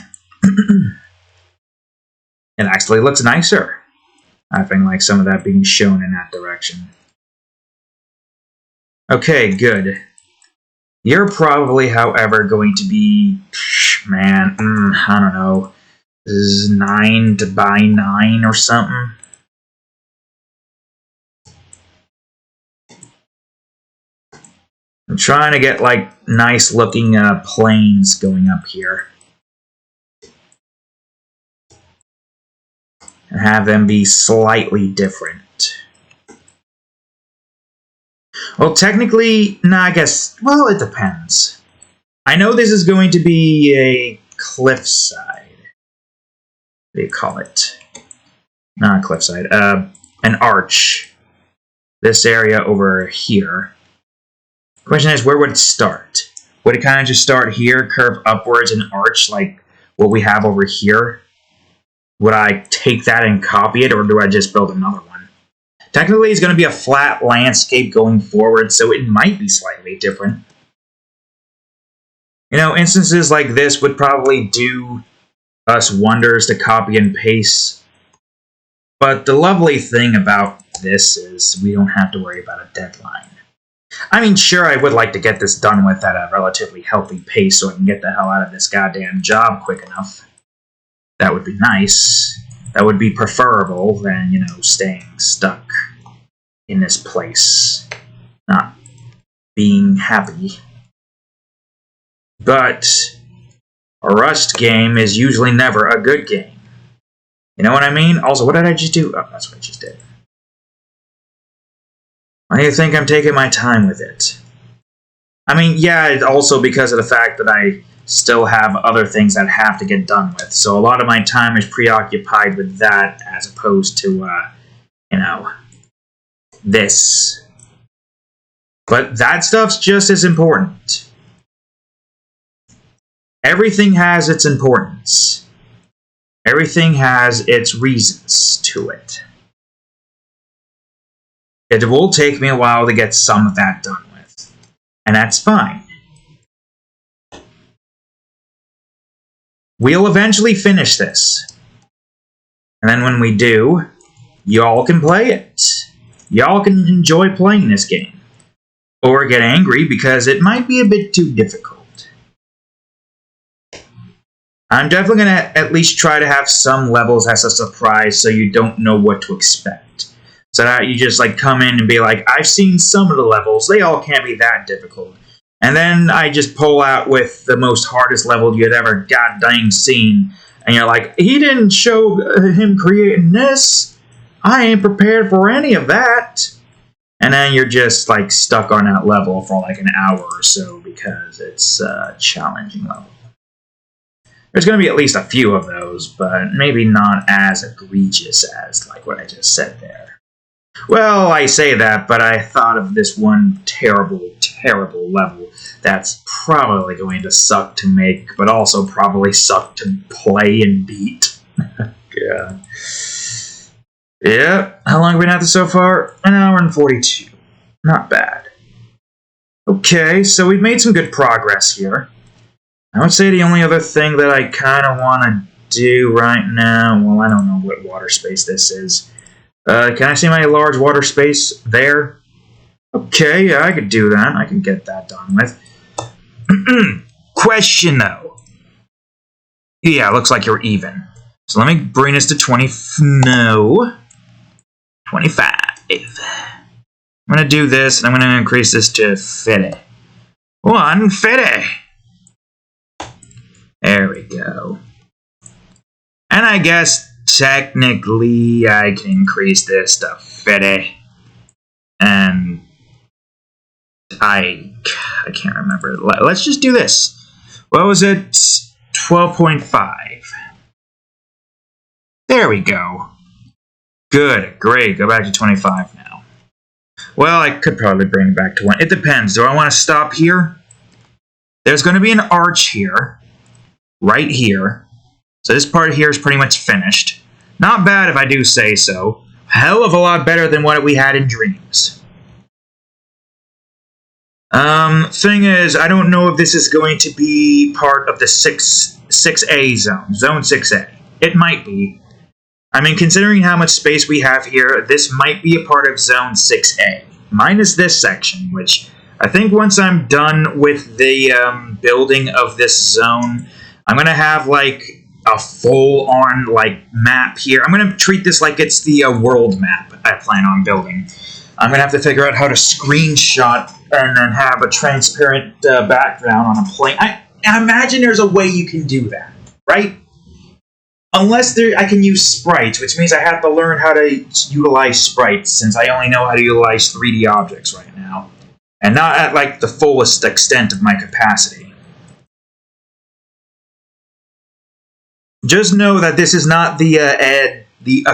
It actually looks nicer. I think like some of that being shown in that direction. Okay, good. You're probably, however, going to be, man, I don't know, this is 9 by 9 or something. I'm trying to get nice looking planes going up here. and have them be slightly different. Well, technically, no, I guess, well, it depends. I know this is going to be a cliffside. What do you call it? Not a cliffside, an arch. This area over here. Question is, where would it start? Would it kind of just start here, curve upwards, and arch like what we have over here? Would I take that and copy it, or do I just build another one? Technically, it's going to be a flat landscape going forward, so it might be slightly different. You know, instances like this would probably do us wonders to copy and paste. But the lovely thing about this is we don't have to worry about a deadline. I mean, sure, I would like to get this done with at a relatively healthy pace so I can get the hell out of this goddamn job quick enough. That would be nice. That would be preferable than, you know, staying stuck in this place. Not being happy. But a rushed game is usually never a good game. You know what I mean? Also, what did I just do? Oh, that's what I just did. Why do you think I'm taking my time with it? I mean, yeah, also because of the fact that I still have other things that have to get done with. So a lot of my time is preoccupied with that as opposed to, you know, this. But that stuff's just as important. Everything has its importance. Everything has its reasons to it. It will take me a while to get some of that done with. And that's fine. We'll eventually finish this. And then when we do, y'all can play it. Y'all can enjoy playing this game. Or get angry because it might be a bit too difficult. I'm definitely going to at least try to have some levels as a surprise so you don't know what to expect. So that you just like come in and be like, I've seen some of the levels, they all can't be that difficult. And then I just pull out with the most hardest level you'd ever goddamn seen. And you're like, he didn't show him creating this. I ain't prepared for any of that. And then you're just like stuck on that level for like an hour or so because it's a challenging level. There's going to be at least a few of those, but maybe not as egregious as like what I just said there. Well, I say that, but I thought of this one terrible, terrible level that's probably going to suck to make, but also probably suck to play and beat. God. Yeah, how long have we been at this so far? An hour and 42. Not bad. Okay, so we've made some good progress here. I would say the only other thing that I kind of want to do right now, well, I don't know what water space this is. Can I see my large water space there? Okay, yeah, I could do that. I can get that done with. Question, though. Yeah, looks like you're even. So let me bring this to 25. I'm going to do this, and I'm going to increase this to 50. 150. There we go. And I guess technically I can increase this to 50. And I can't remember. Let's just do this. What was it? 12.5. There we go. Good, great. Go back to 25 now. Well, I could probably bring it back to 1. It depends. Do I want to stop here? There's going to be an arch here. Right here. So this part here is pretty much finished. Not bad if I do say so. Hell of a lot better than what we had in Dreams. Thing is, I don't know if this is going to be part of the 6A zone. Zone 6A. It might be. I mean, considering how much space we have here, this might be a part of Zone 6A. Minus this section, which I think once I'm done with the building of this zone, I'm going to have, like, a full-on, like, map here. I'm going to treat this like it's the world map I plan on building. I'm going to have to figure out how to screenshot and then have a transparent background on a plane. I imagine there's a way you can do that, right? Unless I can use sprites, which means I have to learn how to utilize sprites, since I only know how to utilize 3D objects right now. And not at, like, the fullest extent of my capacity. Just know that this is not a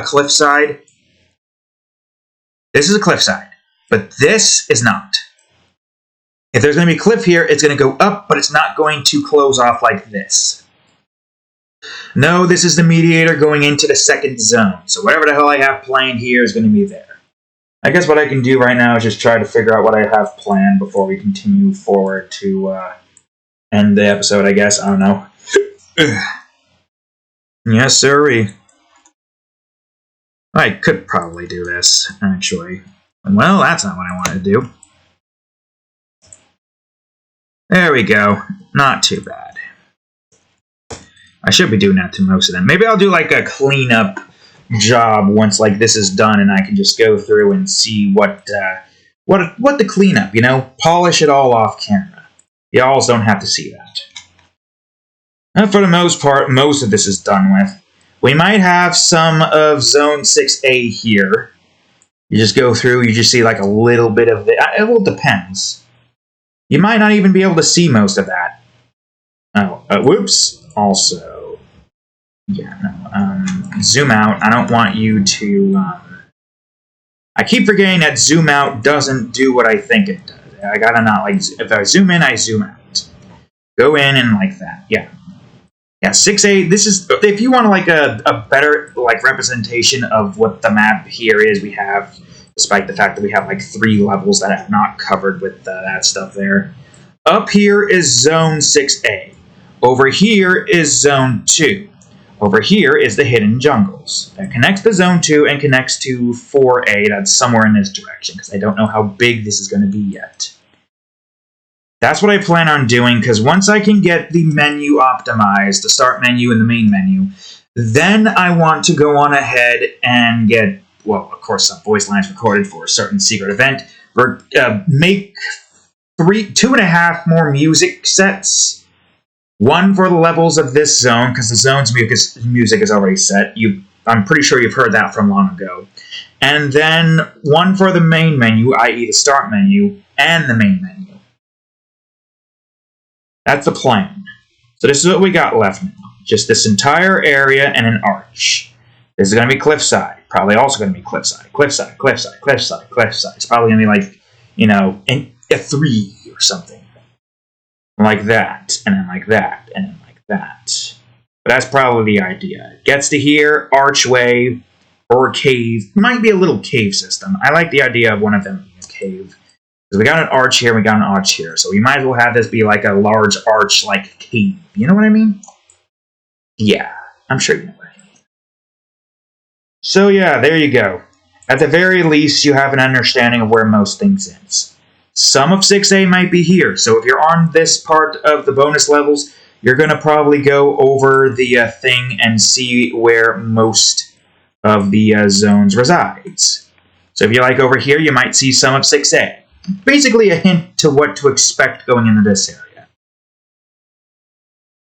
cliffside. This is a cliffside, but this is not. If there's going to be a cliff here, it's going to go up, but it's not going to close off like this. No, this is the mediator going into the second zone. So whatever the hell I have planned here is going to be there. I guess what I can do right now is just try to figure out what I have planned before we continue forward to end the episode, I guess. I don't know. Yes, sirree. I could probably do this, actually. Well, that's not what I wanted to do. There we go. Not too bad. I should be doing that to most of them. Maybe I'll do like a cleanup job once like this is done, and I can just go through and see what the cleanup, you know, polish it all off camera. Y'all don't have to see that. And for the most part, most of this is done with. We might have some of Zone 6A here. You just go through, you just see like a little bit of it. It all depends. You might not even be able to see most of that. Oh, whoops. Also, yeah, no. Zoom out. I don't want you to. I keep forgetting that zoom out doesn't do what I think it does. I gotta not like. If I zoom in, I zoom out. Go in and like that. Yeah. Yeah, 6A, this is, if you want like a better like representation of what the map here is, we have, despite the fact that we have like 3 levels that are not covered with that stuff there. Up here is Zone 6A. Over here is Zone 2. Over here is the Hidden Jungles. That connects to Zone 2 and connects to 4A, that's somewhere in this direction, because I don't know how big this is going to be yet. That's what I plan on doing, because once I can get the menu optimized, the start menu and the main menu, then I want to go on ahead and get, well, of course, some voice lines recorded for a certain secret event, make 2.5 more music sets, one for the levels of this zone, because the zone's music is already set. I'm pretty sure you've heard that from long ago. And then one for the main menu, i.e. the start menu, and the main menu. That's the plan. So this is what we got left now. Just this entire area and an arch. This is going to be cliffside. Probably also going to be cliffside. Cliffside, cliffside, cliffside, cliffside. It's probably going to be like, you know, a 3 or something. Like that, and then like that, and then like that. But that's probably the idea. It gets to here, archway, or cave. Might be a little cave system. I like the idea of one of them being a cave. So we got an arch here, we got an arch here. So we might as well have this be like a large arch, like cave. You know what I mean? Yeah, I'm sure you know what I mean. So yeah, there you go. At the very least, you have an understanding of where most things is. Some of 6A might be here. So if you're on this part of the bonus levels, you're going to probably go over the thing and see where most of the zones resides. So if you like over here, you might see some of 6A. Basically a hint to what to expect going into this area.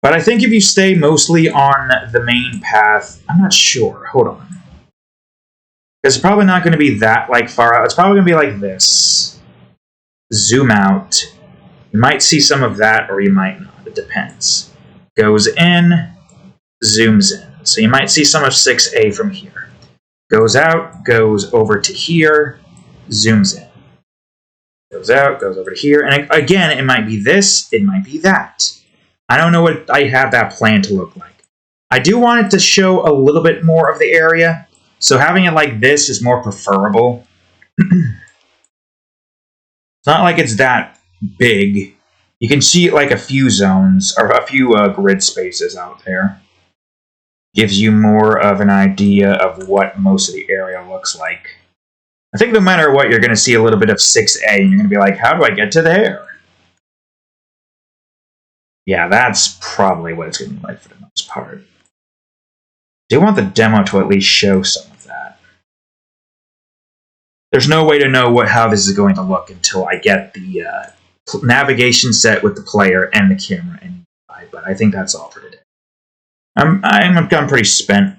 But I think if you stay mostly on the main path, I'm not sure. Hold on. It's probably not going to be that like far out. It's probably going to be like this. Zoom out. You might see some of that or you might not. It depends. Goes in, zooms in. So you might see some of 6A from here. Goes out, goes over to here, zooms in. Goes out, goes over to here, and again, it might be this, it might be that. I don't know what I have that plan to look like. I do want it to show a little bit more of the area, so having it like this is more preferable. It's not like it's that big. You can see like a few zones, or a few grid spaces out there. Gives you more of an idea of what most of the area looks like. I think no matter what, you're going to see a little bit of 6A, and you're going to be like, how do I get to there? Yeah, that's probably what it's going to be like for the most part. I do want the demo to at least show some of that. There's no way to know how this is going to look until I get the navigation set with the player and the camera and UI, but I think that's all for today. I'm pretty spent.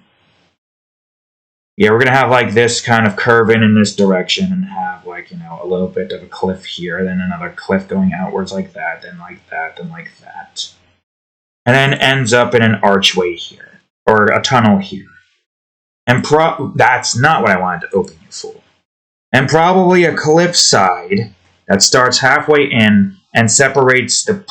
Yeah, we're gonna have like this kind of curve in this direction and have like, you know, a little bit of a cliff here, then another cliff going outwards like that, then like that, then like that. And then ends up in an archway here. Or a tunnel here. And that's not what I wanted to open you for. And probably a cliffside that starts halfway in and separates the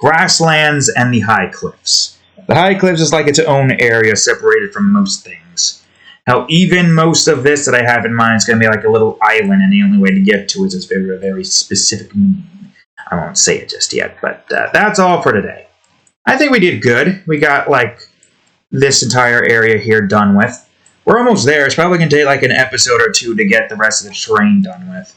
grasslands and the high cliffs. The high cliffs is like its own area separated from most things. How even most of this that I have in mind is going to be like a little island, and the only way to get to it is very, very specific meaning. I won't say it just yet, but that's all for today. I think we did good. We got like this entire area here done with. We're almost there. It's probably going to take like an episode or two to get the rest of the terrain done with.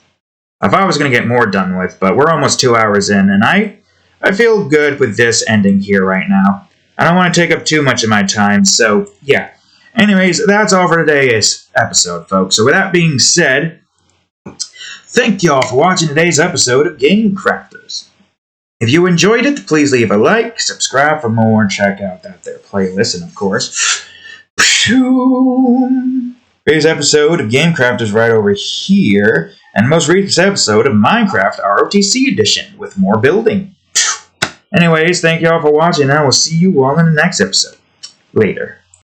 I thought I was going to get more done with, but we're almost 2 hours in, and I feel good with this ending here right now. I don't want to take up too much of my time, so yeah. Anyways, that's all for today's episode, folks. So with that being said, thank y'all for watching today's episode of Game Crafters. If you enjoyed it, please leave a like, subscribe for more, and check out that there playlist, and of course, today's episode of Game Crafters right over here, and the most recent episode of Minecraft ROTC Edition with more building. Anyways, thank y'all for watching, and I will see you all in the next episode. Later.